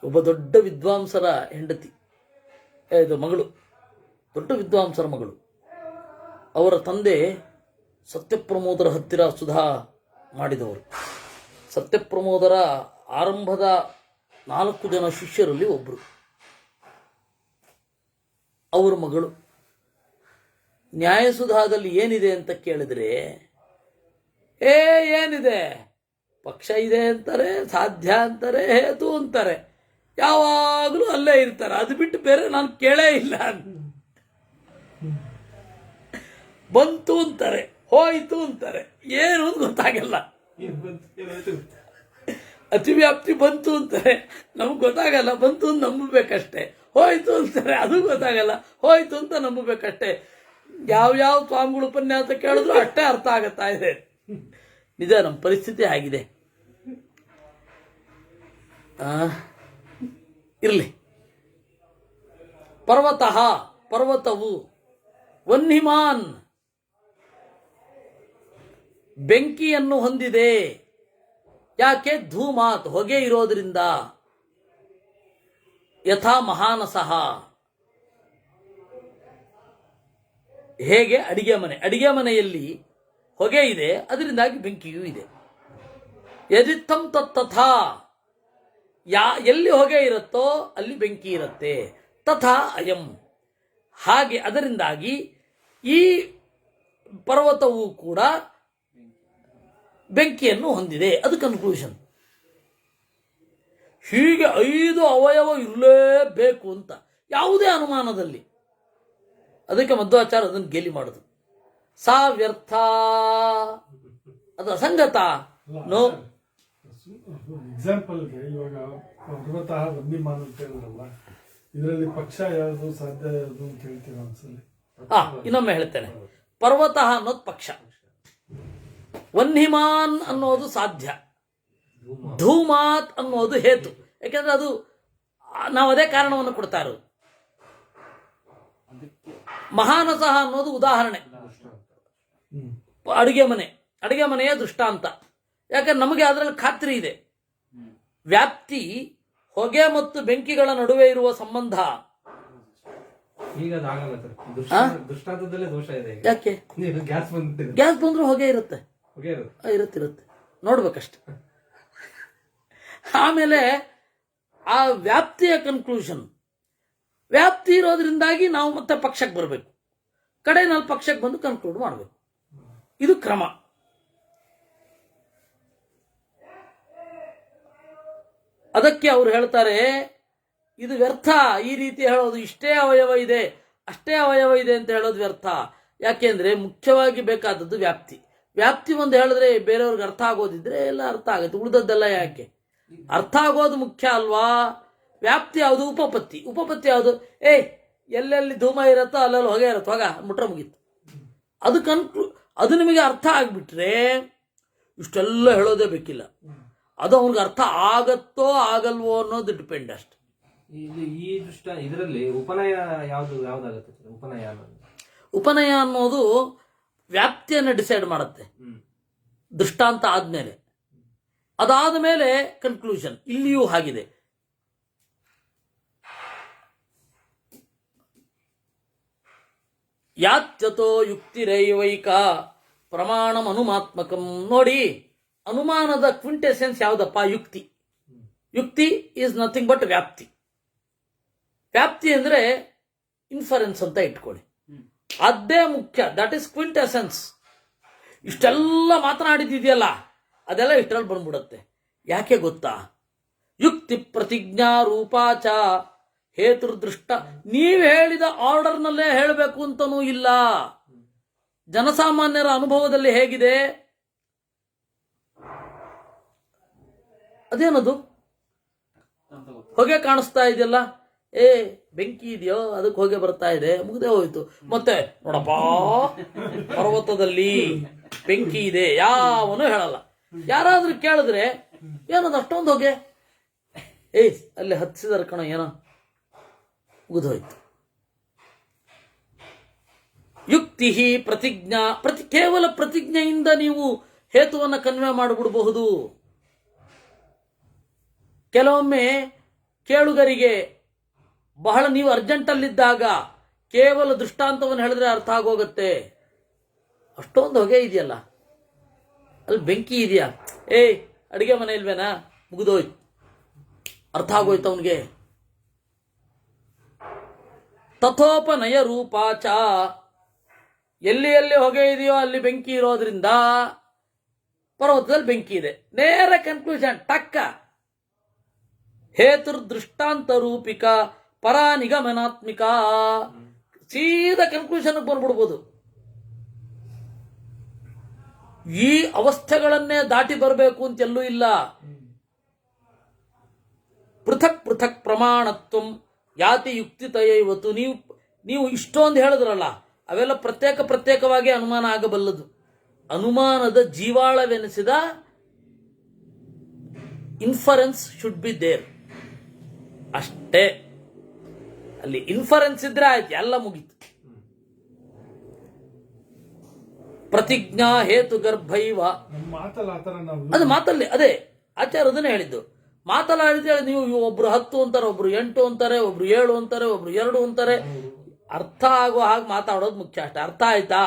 ಒಬ್ಬ ದೊಡ್ಡ ವಿದ್ವಾಂಸರ ಹೆಂಡತಿ, ಇದು ಮಗಳು, ದೊಡ್ಡ ವಿದ್ವಾಂಸರ ಮಗಳು. ಅವರ ತಂದೆ ಸತ್ಯಪ್ರಮೋದರ ಹತ್ತಿರ ಸುಧಾ ಮಾಡಿದವರು. ಸತ್ಯಪ್ರಮೋದರ ಆರಂಭದ 4 ಜನ ಶಿಷ್ಯರಲ್ಲಿ ಒಬ್ಬರು. ಅವರ ಮಗಳು ನ್ಯಾಯಸುಧಾದಲ್ಲಿ ಏನಿದೆ ಅಂತ ಕೇಳಿದ್ರೆ, ಏನಿದೆ, ಪಕ್ಷ ಇದೆ ಅಂತಾರೆ, ಸಾಧ್ಯ ಅಂತಾರೆ, ಹೇತು ಅಂತಾರೆ, ಯಾವಾಗಲೂ ಅಲ್ಲೇ ಇರ್ತಾರೆ. ಅದು ಬಿಟ್ಟು ಬೇರೆ ನಾನು ಕೇಳೇ ಇಲ್ಲ. ಬಂತು ಅಂತಾರೆ, ಹೋಯ್ತು ಅಂತಾರೆ, ಏನು ಗೊತ್ತಾಗಲ್ಲ. ಅತಿವ್ಯಾಪ್ತಿ ಬಂತು ಅಂತಾರೆ, ನಮ್ಗೆ ಗೊತ್ತಾಗಲ್ಲ. ಬಂತು ಅಂತ ನಂಬಬೇಕಷ್ಟೇ. ಹೋಯ್ತು ಅಂತಾರೆ, ಅದು ಗೊತ್ತಾಗಲ್ಲ. ಹೋಯ್ತು ಅಂತ ನಂಬಬೇಕಷ್ಟೇ. ಯಾವ್ಯಾವ ಸ್ವಾಮಿಗಳು ಉಪನ್ಯಾಸ ಕೇಳಿದ್ರು ಅಷ್ಟೇ ಅರ್ಥ ಆಗತ್ತಾ ಇದೆ. ನಿಜ, ನಮ್ಮ ಪರಿಸ್ಥಿತಿ ಆಗಿದೆ. ಇರಲಿ. ಪರ್ವತಃ ಪರ್ವತವು, ವನ್ಹಿಮಾನ್ ಬೆಂಕಿಯನ್ನು ಹೊಂದಿದೆ. ಯಾಕೆ? ಧೂಮಾತ್ ಹೊಗೆ ಇರೋದ್ರಿಂದ. ಯಥಾ ಮಹಾನಸಃ ಹೇಗೆ? ಅಡಿಗೆ ಮನೆಯಲ್ಲಿ ಹೊಗೆ ಇದೆ, ಅದರಿಂದಾಗಿ ಬೆಂಕಿಯೂ ಇದೆ. ಯದಿತ್ತಂ ತಥಾ, ಎಲ್ಲಿ ಹೊಗೆ ಇರುತ್ತೋ ಅಲ್ಲಿ ಬೆಂಕಿ ಇರುತ್ತೆ. ತಥಾ ಅಯಂ, ಹಾಗೆ ಅದರಿಂದಾಗಿ ಈ ಪರ್ವತವು ಕೂಡ ಬೆಂಕಿಯನ್ನು ಹೊಂದಿದೆ. ಅದು ಕನ್ಕ್ಲೂಷನ್. ಹೀಗೆ 5 ಅವಯವ ಇರಲೇಬೇಕು ಅಂತ ಯಾವುದೇ ಅನುಮಾನದಲ್ಲಿ. ಅದಕ್ಕೆ ಮಧ್ವಾಚಾರ್ಯ ಅದನ್ನು ಗೇಲಿ ಮಾಡುದು. ಸಾ ವ್ಯರ್ಥ, ಅದು ಅಸಂಗತ. ನೋ ಎಕ್ಸಾಂಪಲ್ಗೆ ಇವಾಗ ಪರ್ವತಃ ವನ್ಹಿಮಾನ್ ಅಂತ ಹೇಳಿದ್ರಲ್ಲ, ಇದರಲ್ಲಿ ಪಕ್ಷ ಯಾವುದು, ಸಾಧ್ಯ ಯಾವುದು ಅಂತ ಹೇಳ್ತೀರಾ ಅನ್ಸಲ್ಲಿ? ಇನ್ನೊಮ್ಮೆ ಹೇಳ್ತೇನೆ. ಪರ್ವತಃ ಅನ್ನೋದು ಪಕ್ಷ, ವನ್ಹಿಮಾನ್ ಅನ್ನೋದು ಸಾಧ್ಯ, ಧೂಮಾತ್ ಅನ್ನೋದು ಹೇತು. ಯಾಕೆಂದ್ರೆ ಅದು ನಾವು ಅದೇ ಕಾರಣವನ್ನು ಕೊಡ್ತಾ ಇರೋದು. ಮಹಾನಸಃ ಅನ್ನೋದು ಉದಾಹರಣೆ, ಅಡುಗೆ ಮನೆಯ ದೃಷ್ಟಾಂತ. ಯಾಕಂದ್ರೆ ನಮಗೆ ಅದರಲ್ಲಿ ಖಾತ್ರಿ ಇದೆ. ವ್ಯಾಪ್ತಿ ಹೊಗೆ ಮತ್ತು ಬೆಂಕಿಗಳ ನಡುವೆ ಇರುವ ಸಂಬಂಧ. ಈಗ ಅದಾಗಲ್ಲ ಸರ್. ದೃಷ್ಟಾಂತದಲ್ಲೇ ದೋಷ ಇದೆ ಈಗ. ಯಾಕೆ? ಗ್ಯಾಸ್ ಬಂದ್ಬಿಟ್ಟಿದೆ. ಗ್ಯಾಸ್ ಬಂದ್ರೂ ಹೊಗೆ ಇರುತ್ತೆ. ಹೊಗೆ ಇರುತ್ತೆ. ಇರುತ್ತೆ ನೋಡ್ಬೇಕಷ್ಟೆ. ಆಮೇಲೆ ಆ ವ್ಯಾಪ್ತಿಯ ಕನ್ಕ್ಲೂಷನ್, ವ್ಯಾಪ್ತಿ ಇರೋದ್ರಿಂದಾಗಿ ನಾವು ಮತ್ತೆ ಪಕ್ಷಕ್ಕೆ ಬರಬೇಕು, ಕಡೆನಲ್ಲಿ ಪಕ್ಷಕ್ಕೆ ಬಂದು ಕನ್ಕ್ಲೂಡ್ ಮಾಡಬೇಕು. ಇದು ಕ್ರಮ. ಅದಕ್ಕೆ ಅವರು ಹೇಳ್ತಾರೆ ಇದು ವ್ಯರ್ಥ. ಈ ರೀತಿ ಹೇಳೋದು, ಇಷ್ಟೇ ಅವಯವ ಇದೆ ಅಷ್ಟೇ ಅವಯವ ಇದೆ ಅಂತ ಹೇಳೋದು ವ್ಯರ್ಥ. ಯಾಕೆಂದ್ರೆ ಮುಖ್ಯವಾಗಿ ಬೇಕಾದದ್ದು ವ್ಯಾಪ್ತಿ. ವ್ಯಾಪ್ತಿ ಒಂದು ಹೇಳಿದ್ರೆ ಬೇರೆಯವ್ರಿಗೆ ಅರ್ಥ ಆಗೋದಿದ್ರೆ ಎಲ್ಲ ಅರ್ಥ ಆಗುತ್ತೆ, ಉಳಿದದ್ದೆಲ್ಲ ಯಾಕೆ? ಅರ್ಥ ಆಗೋದು ಮುಖ್ಯ ಅಲ್ವಾ? ವ್ಯಾಪ್ತಿ ಯಾವುದು? ಉಪಪತ್ತಿ. ಉಪಪತ್ತಿ ಯಾವುದು? ಎಲ್ಲೆಲ್ಲಿ ಧೂಮ ಇರುತ್ತೋ ಅಲ್ಲೆಲ್ಲಿ ಹೊಗೆ ಇರುತ್ತೆ, ಹೊಗ ಮುಟ್ರ ಮುಗೀತು. ಅದು ನಿಮಗೆ ಅರ್ಥ ಆಗ್ಬಿಟ್ರೆ ಇಷ್ಟೆಲ್ಲ ಹೇಳೋದೇ ಬೇಕಿಲ್ಲ. ಅದು ಅವನಿಗೆ ಅರ್ಥ ಆಗತ್ತೋ ಆಗಲ್ವೋ ಅನ್ನೋದು ಡಿಪೆಂಡ್ ಅಷ್ಟೆ. ಈ ಇದರಲ್ಲಿ ಉಪನಯ ಯಾವ್ದಾಗುತ್ತೆ? ಉಪನಯ ಅನ್ನೋದು ವ್ಯಾಪ್ತಿಯನ್ನು ಡಿಸೈಡ್ ಮಾಡುತ್ತೆ ದೃಷ್ಟಾಂತ ಆದ್ಮೇಲೆ. ಅದಾದ ಮೇಲೆ ಕನ್ಕ್ಲೂಷನ್. ಇಲ್ಲಿಯೂ ಹಾಗಿದೆ. ಯಾತ್ಯತೋ ಯುಕ್ತಿರೈವೈಕ ಪ್ರಮಾಣಂ ಅನುಮಾತ್ಮಕಂ. ನೋಡಿ, ಅನುಮಾನದ ಕ್ವಿಂಟೆಸೆನ್ಸ್ ಯಾವುದಪ್ಪ? ಯುಕ್ತಿ. ಯುಕ್ತಿ ಈಸ್ ನಥಿಂಗ್ ಬಟ್ ವ್ಯಾಪ್ತಿ. ವ್ಯಾಪ್ತಿ ಅಂದ್ರೆ ಇನ್ಫರೆನ್ಸ್ ಅಂತ ಇಟ್ಕೊಳ್ಳಿ, ಅದೇ ಮುಖ್ಯ. That is quintessence. ಇಷ್ಟೆಲ್ಲ ಮಾತನಾಡಿದ್ಯಲ್ಲ ಅದೆಲ್ಲ ಇಷ್ಟರಲ್ಲಿ ಬಂದ್ಬಿಡುತ್ತೆ. ಯಾಕೆ ಗೊತ್ತಾ? ಯುಕ್ತಿ ಪ್ರತಿಜ್ಞಾ ರೂಪಾಚ ಹೇತುರ್ದೃಷ್ಟ. ನೀವು ಹೇಳಿದ ಆರ್ಡರ್ನಲ್ಲೇ ಹೇಳಬೇಕು ಅಂತನೂ ಇಲ್ಲ. ಜನಸಾಮಾನ್ಯರ ಅನುಭವದಲ್ಲಿ ಹೇಗಿದೆ? ಅದೇನದು ಹೊಗೆ ಕಾಣಿಸ್ತಾ ಇದೆಯಲ್ಲ, ಬೆಂಕಿ ಇದೆಯೋ, ಅದಕ್ಕೆ ಹೊಗೆ ಬರ್ತಾ ಇದೆ, ಮುಗ್ದೇ ಹೋಯ್ತು. ಮತ್ತೆ ನೋಡಪ್ಪ ಪರ್ವತದಲ್ಲಿ ಬೆಂಕಿ ಇದೆ, ಯಾವನು ಹೇಳಲ್ಲ. ಯಾರಾದ್ರೂ ಕೇಳಿದ್ರೆ ಏನದು ಅಷ್ಟೊಂದು ಹೊಗೆ? ಅಲ್ಲಿ ಹತ್ತಿಸಿದಾರ ಕಣ, ಏನೋ ಮುಗಿದೋಯ್ತು. ಯುಕ್ತಿ ಪ್ರತಿಜ್ಞಾ. ಕೇವಲ ಪ್ರತಿಜ್ಞೆಯಿಂದ ನೀವು ಹೇತುವನ್ನು ಕನ್ವೆ ಮಾಡಿಬಿಡಬಹುದು. ಕೆಲವೊಮ್ಮೆ ಕೇಳುಗರಿಗೆ ಬಹಳ ನೀವು ಅರ್ಜೆಂಟಲ್ಲಿದ್ದಾಗ ಕೇವಲ ದೃಷ್ಟಾಂತವನ್ನು ಹೇಳಿದ್ರೆ ಅರ್ಥ ಆಗೋಗತ್ತೆ. ಅಷ್ಟೊಂದು ಹೊಗೆ ಇದೆಯಲ್ಲ, ಅಲ್ಲಿ ಬೆಂಕಿ ಇದೆಯಾ, ಅಡಿಗೆ ಮನೆ ಇಲ್ವೇನಾ, ಮುಗಿದೋಯ್ತು, ಅರ್ಥ ಆಗೋಯ್ತು ಅವನಿಗೆ. ತಥೋಪನಯ ರೂಪಾಚ. ಎಲ್ಲಿ ಎಲ್ಲಿ ಹೊಗೆ ಇದೆಯೋ ಅಲ್ಲಿ ಬೆಂಕಿ ಇರೋದ್ರಿಂದ ಪರ್ವತದಲ್ಲಿ ಬೆಂಕಿ ಇದೆ. ನೇರ ಕನ್ಕ್ಲೂಷನ್, ಟಕ್ಕ. ಹೇತುರ್ ದೃಷ್ಟಾಂತ ರೂಪಿಕ ಪರಾ ನಿಗಮನಾತ್ಮಿಕ. ಸೀದಾ ಕನ್ಕ್ಲೂಷನ್ ಬಂದ್ಬಿಡ್ಬೋದು. ಈ ಅವಸ್ಥೆಗಳನ್ನೇ ದಾಟಿ ಬರಬೇಕು ಅಂತೆಲ್ಲೂ ಇಲ್ಲ. ಪೃಥಕ್ ಪೃಥಕ್ ಪ್ರಮಾಣತ್ವಂ ಯಾತಿ ಯುಕ್ತಿತಯ. ಇವತ್ತು ನೀವು ಇಷ್ಟೊಂದು ಹೇಳಿದ್ರಲ್ಲ, ಅವೆಲ್ಲ ಪ್ರತ್ಯೇಕವಾಗಿ ಅನುಮಾನ ಆಗಬಲ್ಲದು. ಅನುಮಾನದ ಜೀವಾಳವೆನಿಸಿದ ಇನ್ಫರೆನ್ಸ್ ಶುಡ್ ಬಿ ದೇರ್ ಅಷ್ಟೇ. ಅಲ್ಲಿ ಇನ್ಫರೆನ್ಸ್ ಇದ್ರೆ ಆಯ್ತು, ಎಲ್ಲ ಮುಗೀತು. ಪ್ರತಿಜ್ಞಾ ಹೇತು ಗರ್ಭೈವ. ಅದು ಮಾತಲ್ಲಿ ಅದೇ ಆಚಾರ್ಯ ಅದನ್ನೇ ಹೇಳಿದ್ದು. ಮಾತನಾಡಿದ್ರೆ ನೀವು ಒಬ್ರು 10 ಅಂತಾರೆ, ಒಬ್ರು 8 ಅಂತಾರೆ, ಒಬ್ರು 7 ಅಂತಾರೆ, ಒಬ್ರು 2 ಅಂತಾರೆ. ಅರ್ಥ ಆಗೋ ಹಾಗೆ ಮಾತಾಡೋದು ಮುಖ್ಯ ಅಷ್ಟೇ. ಅರ್ಥ ಆಯ್ತಾ?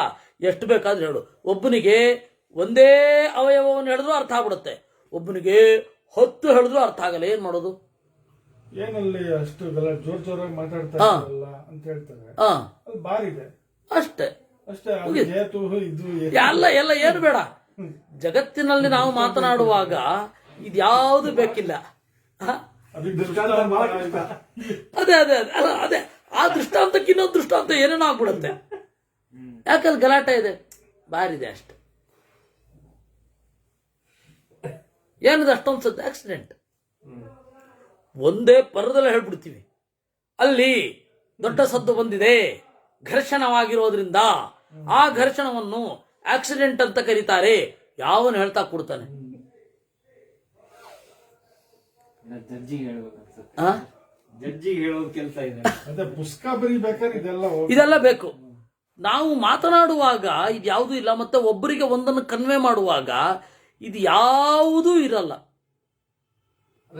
ಎಷ್ಟು ಬೇಕಾದ್ರೆ ಹೇಳು. ಒಬ್ಬನಿಗೆ ಒಂದೇ ಅವಯವವನ್ನು ಹೇಳಿದ್ರು ಅರ್ಥ ಆಗ್ಬಿಡುತ್ತೆ, ಒಬ್ಬನಿಗೆ 10 ಹೇಳಿದ್ರು ಅರ್ಥ ಆಗಲ್ಲ. ಏನ್ ಮಾಡೋದು? ಏನಲ್ಲಿ ಅಷ್ಟು ಜೋರಾಗಿ ಮಾತಾಡ್ತಾ ಅಂತ ಹೇಳ್ತಾರೆ, ಬಾರಿದೆ ಅಷ್ಟೇ. ಎಲ್ಲ ಏನು ಬೇಡ. ಜಗತ್ತಿನಲ್ಲಿ ನಾವು ಮಾತನಾಡುವಾಗ ಇದ್ಯಾವುದು ಬೇಕಿಲ್ಲ. ಅದೇ ಅದೇ ಅಲ್ಲ, ಅದೇ ಆ ದೃಷ್ಟಾಂತಕ್ಕೆ ಇನ್ನೊಂದು ದೃಷ್ಟಾಂತ ಏನೇನೋ ಆಗ್ಬಿಡುತ್ತೆ. ಯಾಕಂದ್ರೆ ಗಲಾಟೆ ಇದೆ, ಬಾರಿದೆ ಅಷ್ಟೆ. ಏನಿದೆ ಅಷ್ಟೊಂದು ಸದ್ದು ಆಕ್ಸಿಡೆಂಟ್ ಒಂದೇ ಪರದಲ್ಲಿ ಹೇಳ್ಬಿಡ್ತೀವಿ. ಅಲ್ಲಿ ದೊಡ್ಡ ಸದ್ದು ಬಂದಿದೆ, ಘರ್ಷಣವಾಗಿರೋದ್ರಿಂದ ಆ ಘರ್ಷಣವನ್ನು ಆಕ್ಸಿಡೆಂಟ್ ಅಂತ ಕರೀತಾರೆ. ಯಾವನು ಹೇಳ್ತಾ ಕೊಡ್ತಾನೆ? ಇದೆಲ್ಲ ಬೇಕು. ನಾವು ಮಾತನಾಡುವಾಗ ಇದು ಯಾವುದೂ ಇಲ್ಲ, ಮತ್ತೆ ಒಬ್ಬರಿಗೆ ಒಂದನ್ನು ಕನ್ವೆ ಮಾಡುವಾಗ ಇದು ಯಾವುದೂ ಇರಲ್ಲ.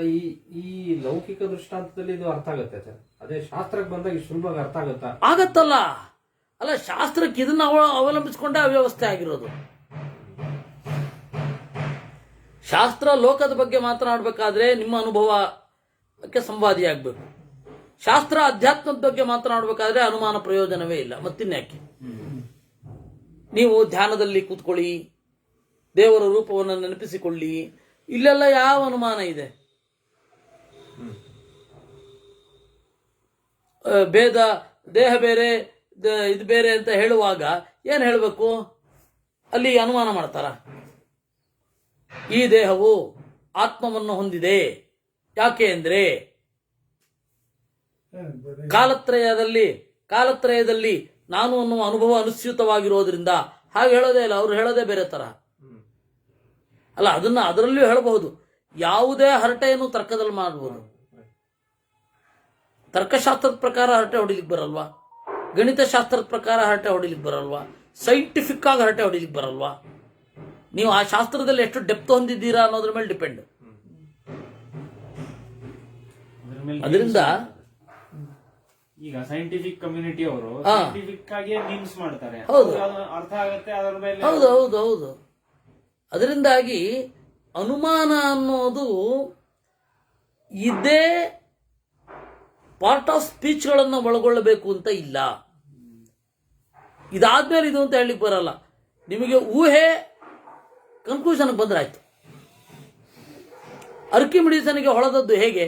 ಈ ಈ ಲೌಕಿಕ ದೃಷ್ಟಾಂತದಲ್ಲಿ ಇದು ಅರ್ಥ ಆಗುತ್ತೆ ಸರ್. ಅದೇ ಶಾಸ್ತ್ರಕ್ಕೆ ಬಂದಾಗ ಇಷ್ಟು ಸುಲಭವಾಗಿ ಅರ್ಥ ಆಗುತ್ತಾ? ಆಗತ್ತಲ್ಲ. ಅಲ್ಲ, ಶಾಸ್ತ್ರಕ್ಕೆ ಇದನ್ನ ಅವಲಂಬಿಸಿಕೊಂಡೇ ಅವ್ಯವಸ್ಥೆ ಆಗಿರೋದು. ಶಾಸ್ತ್ರ ಲೋಕದ ಬಗ್ಗೆ ಮಾತನಾಡಬೇಕಾದ್ರೆ ನಿಮ್ಮ ಅನುಭವಕ್ಕೆ ಸಂವಾದಿಯಾಗಬೇಕು. ಶಾಸ್ತ್ರ ಅಧ್ಯಾತ್ಮದ ಬಗ್ಗೆ ಮಾತನಾಡಬೇಕಾದ್ರೆ ಅನುಮಾನ ಪ್ರಯೋಜನವೇ ಇಲ್ಲ. ಮತ್ತಿನ್ಯಾಕೆ? ನೀವು ಧ್ಯಾನದಲ್ಲಿ ಕೂತ್ಕೊಳ್ಳಿ, ದೇವರ ರೂಪವನ್ನು ನೆನಪಿಸಿಕೊಳ್ಳಿ, ಇಲ್ಲೆಲ್ಲ ಯಾವ ಅನುಮಾನ ಇದೆ? ಭೇದ, ದೇಹ ಬೇರೆ ಇದು ಬೇರೆ ಅಂತ ಹೇಳುವಾಗ ಏನು ಹೇಳಬೇಕು? ಅಲ್ಲಿ ಅನುಮಾನ ಮಾಡ್ತಾರ? ಈ ದೇಹವು ಆತ್ಮವನ್ನು ಹೊಂದಿದೆ. ಯಾಕೆ ಅಂದ್ರೆ ಕಾಲತ್ರಯದಲ್ಲಿ ನಾನು ಅನ್ನುವ ಅನುಭವ ಅನುಸ್ಯೂತವಾಗಿರೋದ್ರಿಂದ. ಹಾಗೆ ಹೇಳೋದೇ ಇಲ್ಲ, ಅವ್ರು ಹೇಳೋದೇ ಬೇರೆ ತರ ಅಲ್ಲ. ಅದರಲ್ಲಿಯೂ ಹೇಳಬಹುದು. ಯಾವುದೇ ಹರಟೆಯನ್ನು ತರ್ಕದಲ್ಲಿ ಮಾಡಬಹುದು. ತರ್ಕಶಾಸ್ತ್ರದ ಪ್ರಕಾರ ಹರಟೆ ಹೊಡಿಲಿಕ್ಕೆ ಬರಲ್ವಾ? ಗಣಿತಶಾಸ್ತ್ರದ ಪ್ರಕಾರ ಹರಟೆ ಹೊಡಿಲಿಕ್ಕೆ ಬರಲ್ವಾ? ಸೈಂಟಿಫಿಕ್ ಆಗಿ ಹರಟೆ ಹೊಡಿಲಿಕ್ಕೆ ಬರಲ್ವಾ? ನೀವು ಆ ಶಾಸ್ತ್ರದಲ್ಲಿ ಎಷ್ಟು ಡೆಪ್ತ್ ಹೊಂದಿದ್ದೀರಾ ಅನ್ನೋದ್ರ ಮೇಲೆ ಡಿಪೆಂಡ್. ಅದರಿಂದ ಈಗ ಸೈಂಟಿಫಿಕ್ ಕಮ್ಯುನಿಟಿ ಅವರು ಸೈಂಟಿಫಿಕ್ ಆಗಿ ಮೀಮ್ಸ್ ಮಾಡ್ತಾರೆ. ಹೌದು, ಅರ್ಥ ಆಗುತ್ತೆ ಅದರ ಮೇಲೆ. ಹೌದು ಹೌದು ಹೌದು. ಅದರಿಂದಾಗಿ ಅನುಮಾನ ಅನ್ನೋದು ಇದೇ ಪಾರ್ಟ್ ಆಫ್ ಸ್ಪೀಚ್ಗಳನ್ನು ಒಳಗೊಳ್ಳಬೇಕು ಅಂತ ಇಲ್ಲ. ಇದಾದ್ಮೇಲೆ ಇದು ಅಂತ ಹೇಳಲಿಕ್ಕೆ ಬರಲ್ಲ. ನಿಮಗೆ ಊಹೆ ಕನ್ಕ್ಲೂಷನ್ ಬಂದ್ರಾಯ್ತು. ಅರ್ಕಿಮಿಡೀಸನಿಗೆ ಹೊಳೆದದ್ದು ಹೇಗೆ?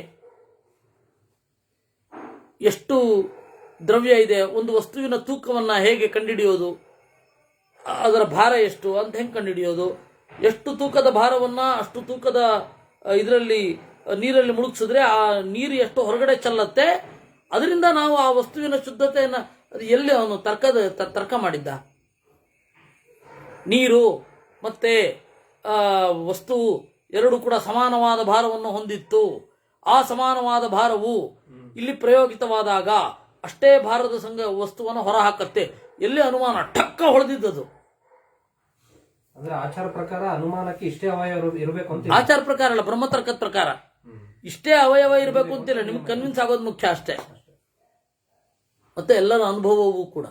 ಎಷ್ಟು ದ್ರವ್ಯ ಇದೆ, ಒಂದು ವಸ್ತುವಿನ ತೂಕವನ್ನ ಹೇಗೆ ಕಂಡುಹಿಡಿಯೋದು, ಅದರ ಭಾರ ಎಷ್ಟು ಅಂತ ಹೆಂಗೆ ಕಂಡುಹಿಡಿಯೋದು, ಎಷ್ಟು ತೂಕದ ಭಾರವನ್ನ ಅಷ್ಟು ತೂಕದ ಇದರಲ್ಲಿ ನೀರಲ್ಲಿ ಮುಳುಗಿಸಿದ್ರೆ ಆ ನೀರು ಎಷ್ಟು ಹೊರಗಡೆ ಚೆಲ್ಲತ್ತೆ, ಅದರಿಂದ ನಾವು ಆ ವಸ್ತುವಿನ ಶುದ್ಧತೆಯನ್ನ ಅದು ಎಲ್ಲಿ ಅವನು ತರ್ಕ ಮಾಡಿದ್ದ? ನೀರು ಮತ್ತೆ ವಸ್ತು ಎರಡು ಕೂಡ ಸಮಾನವಾದ ಭಾರವನ್ನು ಹೊಂದಿತ್ತು. ಆ ಸಮಾನವಾದ ಭಾರವು ಇಲ್ಲಿ ಪ್ರಯೋಗಿತವಾದಾಗ ಅಷ್ಟೇ ಭಾರದ ವಸ್ತುವನ್ನು ಹೊರಹಾಕತ್ತೆ. ಎಲ್ಲಿ ಅನುಮಾನ? ಠಕ್ಕ ಹೊಳೆದಿದ್ದದು. ಅಂದ್ರೆ ಆಚಾರ ಪ್ರಕಾರ ಅನುಮಾನಕ್ಕೆ ಇಷ್ಟೇ ಅವಯವ ಇರಬೇಕು ಅಂತ. ಆಚಾರ ಪ್ರಕಾರ ಅಲ್ಲ, ಬ್ರಹ್ಮತರ್ಕದ ಪ್ರಕಾರ ಇಷ್ಟೇ ಅವಯವ ಇರಬೇಕು ಅಂತಿಲ್ಲ. ನಿಮ್ಗೆ ಕನ್ವಿನ್ಸ್ ಆಗೋದು ಮುಖ್ಯ ಅಷ್ಟೇ. ಮತ್ತೆ ಎಲ್ಲರ ಅನುಭವವೂ ಕೂಡ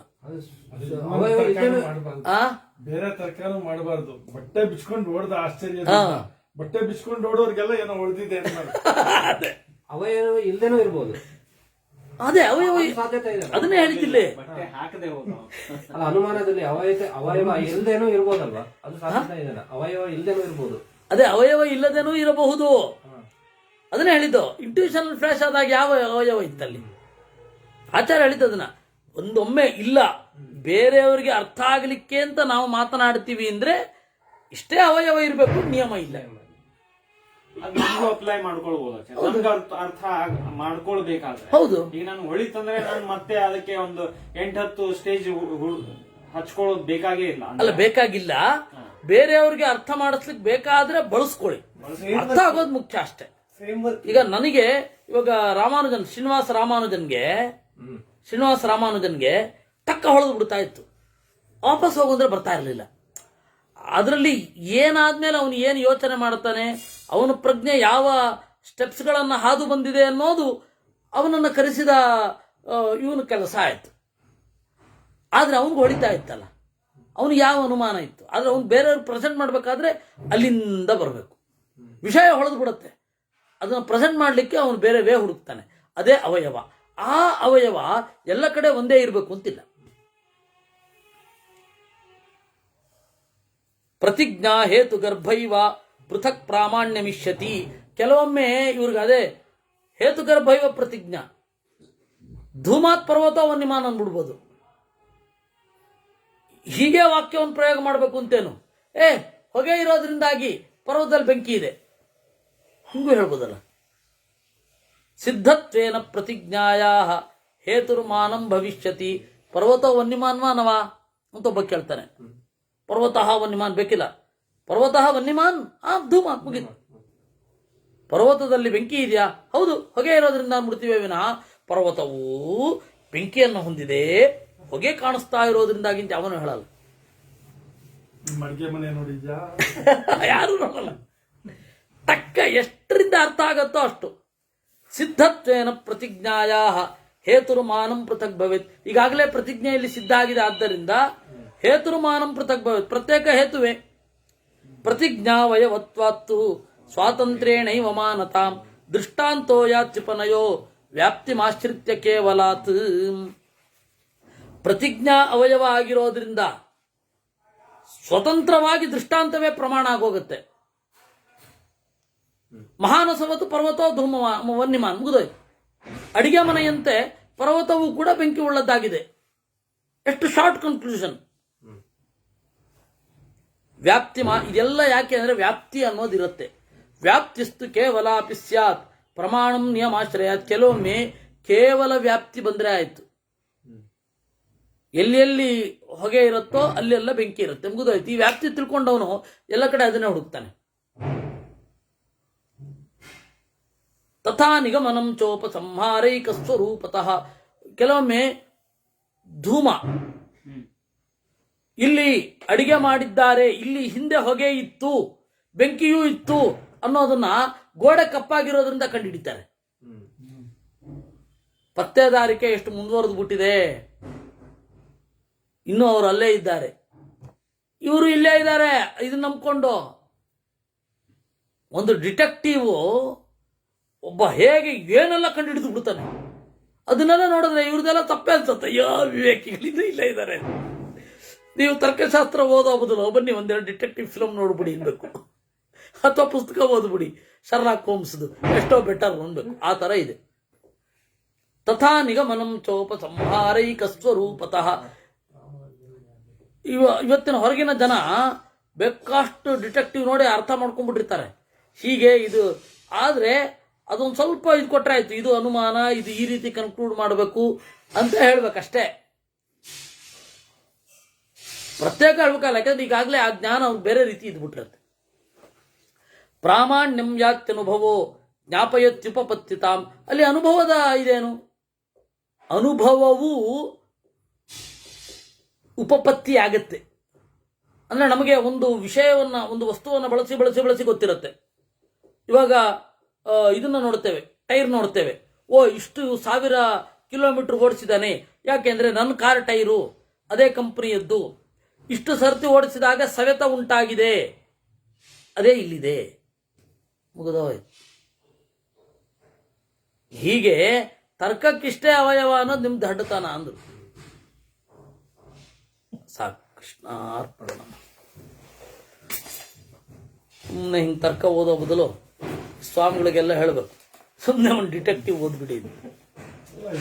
ಬೇರೆ ತರಕಾರಿ ಮಾಡಬಾರ್ದು. ಬಟ್ಟೆ ಬಿಚ್ಕೊಂಡು ಓಡ್ದ ಆಶ್ಚರ್ಯ. ಬಟ್ಟೆ ಬಿಚ್ಕೊಂಡು ಓಡೋರ್ಗೆಲ್ಲ ಏನೋ ಹೊಡೆದಿದೆ. ಅವಯವ ಇಲ್ದೇನೂ ಇರ್ಬೋದು. ಅದೇ ಅವಯವ ಸಾಧ್ಯತೆ ಇದೆ. ಅದನ್ನೇ ಹೇಳಿದ್ದಿಲ್ಲ. ಅಲ್ಲ, ಅನುಮಾನದಲ್ಲಿ ಅವಯವ ಇಲ್ದೇನೂ ಇರ್ಬೋದಲ್ವಾ? ಅದು ಸಾಧ್ಯತೆ ಇದೆ. ಅವಯವ ಇಲ್ದೇನೂ ಇರ್ಬೋದು. ಅದೇ ಅವಯವ ಇಲ್ಲದೇನೂ ಇರಬಹುದು. ಅದನ್ನೇ ಹೇಳಿದ್ದು. ಇಂಟ್ಯೂಷನ್ ಫ್ಲಾಶ್ ಆದಾಗ ಯಾವ ಅವಯವ ಇತ್ತಲ್ಲಿ? ಆಚಾರ ಹೇಳಿದ್ದದನ್ನ. ಒಂದೊಮ್ಮೆ ಇಲ್ಲ, ಬೇರೆಯವರಿಗೆ ಅರ್ಥ ಆಗಲಿಕ್ಕೆ ಅಂತ ನಾವು ಮಾತನಾಡ್ತೀವಿ ಅಂದ್ರೆ ಇಷ್ಟೇ ಅವಯವ ಇರಬೇಕು, ನಿಯಮ ಇಲ್ಲ. ಅಪ್ಲೈ ಮಾಡ್ಕೊಳ್ಬಹುದು. ಅರ್ಥ ಮಾಡ್ಕೊಳ್ಬೇಕಾದ್ರೆ ಹೌದು. ಈಗ ನಾನು ಹೊಳಿತಂದ್ರೆ ನಾನು ಮತ್ತೆ ಅದಕ್ಕೆ ಒಂದು 8-10 ಸ್ಟೇಜ್ ಹಚ್ಕೊಳ್ಳೋದು ಬೇಕಾಗೇ ಇಲ್ಲ. ಅಲ್ಲ, ಬೇಕಾಗಿಲ್ಲ. ಬೇರೆಯವ್ರಿಗೆ ಅರ್ಥ ಮಾಡಿಸ್ಲಿಕ್ಕೆ ಬೇಕಾದ್ರೆ ಬಳಸ್ಕೊಳ್ಳಿ. ಅರ್ಥ ಆಗೋದು ಮುಖ್ಯ ಅಷ್ಟೇ. ಈಗ ನನಗೆ ಇವಾಗ ಶ್ರೀನಿವಾಸ ರಾಮಾನುಜನ್ಗೆ ಟಕ್ಕ ಹೊಳೆದು ಬಿಡ್ತಾ ಇತ್ತು. ವಾಪಸ್ ಹೋಗೋದ್ರೆ ಬರ್ತಾ ಇರಲಿಲ್ಲ. ಅದರಲ್ಲಿ ಏನಾದ್ಮೇಲೆ ಅವನು ಏನು ಯೋಚನೆ ಮಾಡ್ತಾನೆ, ಅವನ ಪ್ರಜ್ಞೆ ಯಾವ ಸ್ಟೆಪ್ಸ್ಗಳನ್ನು ಹಾದು ಬಂದಿದೆ ಅನ್ನೋದು ಅವನನ್ನು ಕರೆಸಿದ ಇವನ ಕೆಲಸ ಆಯ್ತು. ಆದ್ರೆ ಅವನಿಗೆ ಹೊಡಿತಾ ಇತ್ತಲ್ಲ, ಅವನಿಗೆ ಯಾವ ಅನುಮಾನ ಇತ್ತು? ಆದ್ರೆ ಅವ್ನು ಬೇರೆಯವ್ರಿಗೆ ಪ್ರೆಸೆಂಟ್ ಮಾಡ್ಬೇಕಾದ್ರೆ ಅಲ್ಲಿಂದ ಬರಬೇಕು. ವಿಷಯ ಹೊಳೆದು ಬಿಡುತ್ತೆ. ಅದನ್ನು ಪ್ರೆಸೆಂಟ್ ಮಾಡಲಿಕ್ಕೆ ಅವನು ಬೇರೆ ವೇ ಹುಡುಕ್ತಾನೆ. ಅದೇ ಅವಯವ. ಆ ಅವಯವ ಎಲ್ಲ ಕಡೆ ಒಂದೇ ಇರಬೇಕು ಅಂತಿಲ್ಲ. ಪ್ರತಿಜ್ಞಾ ಹೇತು ಗರ್ಭೈವ ಪೃಥಕ್ ಪ್ರಾಮಾಣ್ಯ ಮಿಷ್ಯತಿ. ಕೆಲವೊಮ್ಮೆ ಇವ್ರಿಗೆ ಅದೇ ಹೇತುಗರ್ಭೈವ ಪ್ರತಿಜ್ಞಾ. ಧೂಮಾತ್ ಪರ್ವತ ವನ್ಯಮಾನ ಅಂದ್ಬಿಡ್ಬೋದು. ಹೀಗೆ ವಾಕ್ಯವನ್ನು ಪ್ರಯೋಗ ಮಾಡಬೇಕು ಅಂತೇನು? ಹೊಗೆ ಇರೋದ್ರಿಂದಾಗಿ ಪರ್ವತದಲ್ಲಿ ಬೆಂಕಿ ಇದೆ, ಹಿಂಗೂ ಹೇಳ್ಬೋದಲ್ಲ. ಸಿದ್ಧತ್ವೇನ ಪ್ರತಿಜ್ಞಾಯಾ ಹೇತುರ್ಮಾನಂ ಭವಿಷ್ಯತಿ. ಪರ್ವತ ವನ್ಯಮಾನ್ವಾನವ ಅಂತ ಒಬ್ಬ ಕೇಳ್ತಾನೆ. ಪರ್ವತಃ ವನ್ಯಮಾನ್ ಬೇಕಿಲ್ಲ. ಪರ್ವತಃ ವನ್ಯಮಾನ್ ಧೂಮಾತ್ ಮುಗಿತು. ಪರ್ವತದಲ್ಲಿ ಬೆಂಕಿ ಇದೆಯಾ? ಹೌದು, ಹೊಗೆ ಇರೋದ್ರಿಂದ ಅಂದ್ಬಿಡ್ತೀವಿ ವಿನಃ ಪರ್ವತವು ಬೆಂಕಿಯನ್ನು ಹೊಂದಿದೆ, ಹೊಗೆ ಕಾಣಿಸ್ತಾ ಇರೋದ್ರಿಂದಾಗಿ ಅಂತ ಅವನು ಹೇಳಲ್ಲ. ಮಡಿಗೆ ಮನೆ ನೋಡಿದ್ಯಾ? ಯಾರು ನೋಡಲ್ಲ. ಟಕ್ಕ ಎಷ್ಟರಿಂದ ಅರ್ಥ ಆಗತ್ತೋ ಅಷ್ಟು. ಸಿದ್ಧತ್ವೇನ ಪ್ರತಿಜ್ಞಾಯ ಹೇತುರುಮಾನಂ ಪೃಥಕ್ ಭವೇತ್. ಈಗಾಗಲೇ ಪ್ರತಿಜ್ಞೆಯಲ್ಲಿ ಸಿದ್ಧ ಆಗಿದೆ, ಆದ್ದರಿಂದ ಹೇತುರುಮಾನಂ ಪೃಥಕ್ ಭವೇತ್, ಪ್ರತ್ಯೇಕ ಹೇತುವೆ. ಪ್ರತಿಜ್ಞಾವಯವತ್ವಾತ್ತು ಸ್ವಾತಂತ್ರ್ಯೇಣೈವ ಮಾನತಾಂ ದೃಷ್ಟಾಂತೋ ಯಾತ್ಯುಪನಯೋ ವ್ಯಾಪ್ತಿಮಾಶ್ರಿತ್ಯ ಕೇವಲಾತ್. ಪ್ರತಿಜ್ಞಾ ಅವಯವ ಆಗಿರೋದ್ರಿಂದ ಸ್ವತಂತ್ರವಾಗಿ ದೃಷ್ಟಾಂತವೇ ಪ್ರಮಾಣ ಆಗೋಗುತ್ತೆ. ಮಹಾನಸವತ್ತು ಪರ್ವತೋ ಧೂಮ ವನ್ಯಮಾನ್, ಮುಗಿದೋಯ್ತು. ಅಡಿಗೆ ಮನೆಯಂತೆ ಪರ್ವತವೂ ಕೂಡ ಬೆಂಕಿ ಉಳ್ಳದ್ದಾಗಿದೆ. ಎಷ್ಟು ಶಾರ್ಟ್ ಕನ್ಕ್ಲೂಷನ್. ವ್ಯಾಪ್ತಿ ಇದೆಲ್ಲ ಯಾಕೆ ಅಂದ್ರೆ ವ್ಯಾಪ್ತಿ ಅನ್ನೋದಿರುತ್ತೆ. ವ್ಯಾಪ್ತಿಸ್ತು ಕೇವಲಾಪಿ ಸ್ಯಾತ್ ಪ್ರಮಾಣಂ ನಿಯಮಾಶ್ರಯ. ಕೆಲವೊಮ್ಮೆ ಕೇವಲ ವ್ಯಾಪ್ತಿ ಬಂದ್ರೆ ಆಯ್ತು. ಎಲ್ಲೆಲ್ಲಿ ಹೊಗೆ ಇರುತ್ತೋ ಅಲ್ಲೆಲ್ಲ ಬೆಂಕಿ ಇರುತ್ತೆ, ಮುಗಿದೋಯ್ತು. ಈ ವ್ಯಾಪ್ತಿ ತಿಳ್ಕೊಂಡವನು ಎಲ್ಲ ಕಡೆ ಅದನ್ನೇ ಹುಡುಕ್ತಾನೆ. ತಥಾ ನಿಗಮನಂ ಚೋಪ ಸಂಹಾರೈಕ ಸ್ವರೂಪತಃ. ಕೆಲವೊಮ್ಮೆ ಧೂಮ, ಇಲ್ಲಿ ಅಡಿಗೆ ಮಾಡಿದ್ದಾರೆ, ಇಲ್ಲಿ ಹಿಂದೆ ಹೊಗೆ ಇತ್ತು, ಬೆಂಕಿಯೂ ಇತ್ತು ಅನ್ನೋದನ್ನ ಗೋಡೆ ಕಪ್ಪಾಗಿರೋದ್ರಿಂದ ಕಂಡುಹಿಡಿತಾರೆ. ಪತ್ತೇದಾರಿಕೆ ಎಷ್ಟು ಮುಂದುವರೆದು ಬಿಟ್ಟಿದೆ. ಇನ್ನೂ ಅವರು ಅಲ್ಲೇ ಇದ್ದಾರೆ, ಇವರು ಇಲ್ಲೇ ಇದ್ದಾರೆ, ಇದನ್ನ ನಂಬ್ಕೊಂಡು. ಒಂದು ಡಿಟೆಕ್ಟಿವ್ ಒಬ್ಬ ಹೇಗೆ ಏನೆಲ್ಲ ಕಂಡುಹಿಡಿದು ಬಿಡ್ತಾನೆ, ಅದನ್ನೆಲ್ಲ ನೋಡಿದ್ರೆ ಇವ್ರದೆಲ್ಲ ತಪ್ಪೇ ಅನ್ಸುತ್ತೆ. ಅಯ್ಯೋ ವಿವೇಕಿಗಳಿಂದ ಇಲ್ಲೇ ಇದ್ದಾರೆ. ನೀವು ತರ್ಕಶಾಸ್ತ್ರ ಓದೋ ಬದಲು ಬನ್ನಿ ಒಂದೆರಡು ಡಿಟೆಕ್ಟಿವ್ ಫಿಲ್ಮ್ ನೋಡ್ಬಿಡಿ ಇನ್ಬೇಕು, ಅಥವಾ ಪುಸ್ತಕ ಓದ್ಬಿಡಿ ಶರ್ಲಾಕ್ ಹೋಮ್ಸ್ದು, ಎಷ್ಟೋ ಬೆಟರ್ ಅನ್ಬೇಕು. ಆ ತರ ಇದೆ. ತಥಾ ನಿಗಮನಂ ಚೋಪ ಸಂಹಾರೈಕ ಸ್ವರೂಪತಃ. ಇವತ್ತಿನ ಹೊರಗಿನ ಜನ ಬೇಕಾಷ್ಟು ಡಿಟೆಕ್ಟಿವ್ ನೋಡಿ ಅರ್ಥ ಮಾಡ್ಕೊಂಡ್ಬಿಟ್ಟಿರ್ತಾರೆ. ಹೀಗೆ ಇದು ಆದ್ರೆ ಅದೊಂದು ಸ್ವಲ್ಪ ಇದು ಕೊಟ್ರೆ ಆಯ್ತು, ಇದು ಅನುಮಾನ, ಇದು ಈ ರೀತಿ ಕನ್ಕ್ಲೂಡ್ ಮಾಡಬೇಕು ಅಂತ ಹೇಳ್ಬೇಕಷ್ಟೇ. ಪ್ರತ್ಯೇಕ ಹೇಳ್ಬೇಕಲ್ಲ, ಯಾಕಂದ್ರೆ ಈಗಾಗಲೇ ಆ ಜ್ಞಾನ ಅವ್ರು ಬೇರೆ ರೀತಿ ಇದ್ಬಿಟ್ಟಿರುತ್ತೆ. ಪ್ರಾಮಾಣ್ಯಂ ಯಾತ್ಯನುಭವೋ ಜ್ಞಾಪಯತ್ಯುಪಪತ್ತಿತಾಂ. ಅಲ್ಲಿ ಅನುಭವದ ಇದೇನು? ಅನುಭವವು ಉಪಪತ್ತಿ ಆಗತ್ತೆ. ಅಂದ್ರೆ ನಮಗೆ ಒಂದು ವಿಷಯವನ್ನ, ಒಂದು ವಸ್ತುವನ್ನು ಬಳಸಿ ಬಳಸಿ ಬಳಸಿ ಗೊತ್ತಿರುತ್ತೆ. ಇವಾಗ ಇದನ್ನ ನೋಡ್ತೇವೆ, ಟೈರ್ ನೋಡ್ತೇವೆ. ಓ ಇಷ್ಟು 1000 ಕಿಲೋಮೀಟರ್ ಓಡಿಸಿದಾನೆ, ಯಾಕೆಂದ್ರೆ ನನ್ನ ಕಾರ್ ಟೈರು ಅದೇ ಕಂಪನಿಯದ್ದು, ಇಷ್ಟು ಸರ್ತಿ ಓಡಿಸಿದಾಗ ಸವೆತ ಉಂಟಾಗಿದೆ, ಅದೇ ಇಲ್ಲಿದೆ, ಮುಗಿದೋಯ್ತು. ಹೀಗೆ ತರ್ಕಕ್ಕಿಷ್ಟೇ ಅವಯವ ಅನ್ನೋದು ನಿಮ್ದು ಹಡ್ಡತನ ಅಂದ್ರು. ಸಾಕು, ಕೃಷ್ಣಾರ್ಪಣ. ಸುಮ್ಮನೆ ಹಿಂಗೆ ತರ್ಕ ಓದೋ ಬದಲು ಸ್ವಾಮಿಗಳಿಗೆಲ್ಲ ಹೇಳ್ಬೇಕು, ಸುಮ್ಮನೆ ಒಂದು ಡಿಟೆಕ್ಟಿವ್ ಓದ್ಬಿಡಿ.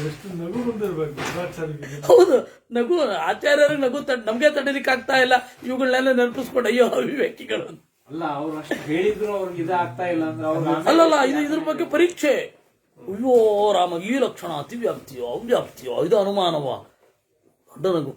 ಎಷ್ಟು ನಗು ಬಂದಿರ್ಬೇಕು ಆಚಾರ್ಯರಿಗೆ. ಹೌದು, ನಗು ಆಚಾರ್ಯರಿಗೆ ನಗು ನಮ್ಗೆ ತಡೀಲಿಕ್ಕೆ ಆಗ್ತಾ ಇಲ್ಲ. ಇವುಗಳನ್ನೆಲ್ಲ ನೆನಪಿಸ್ಕೊಂಡು ಅಯ್ಯೋ ವಿವೇಕಿಗಳು ಅಂತ. ಅಲ್ಲ, ಅವ್ರು ಅಷ್ಟು ಹೇಳಿದ್ರು ಅವ್ರಿಗೆ ಇದಾಗ್ತಾ ಇಲ್ಲ ಅಂದ್ರೆ ಅವ್ರು ಅಲ್ಲಲ್ಲ, ಇದು ಇದ್ರ ಬಗ್ಗೆ ಪರೀಕ್ಷೆ. ಅಯ್ಯೋ ರಾಮ, ಈ ಲಕ್ಷಣ ಅತಿವ್ಯಾಪ್ತಿಯೋ ಅವ್ಯಾಪ್ತಿಯೋ, ಇದು ಅನುಮಾನವ, ದೊಡ್ಡ ನಗು.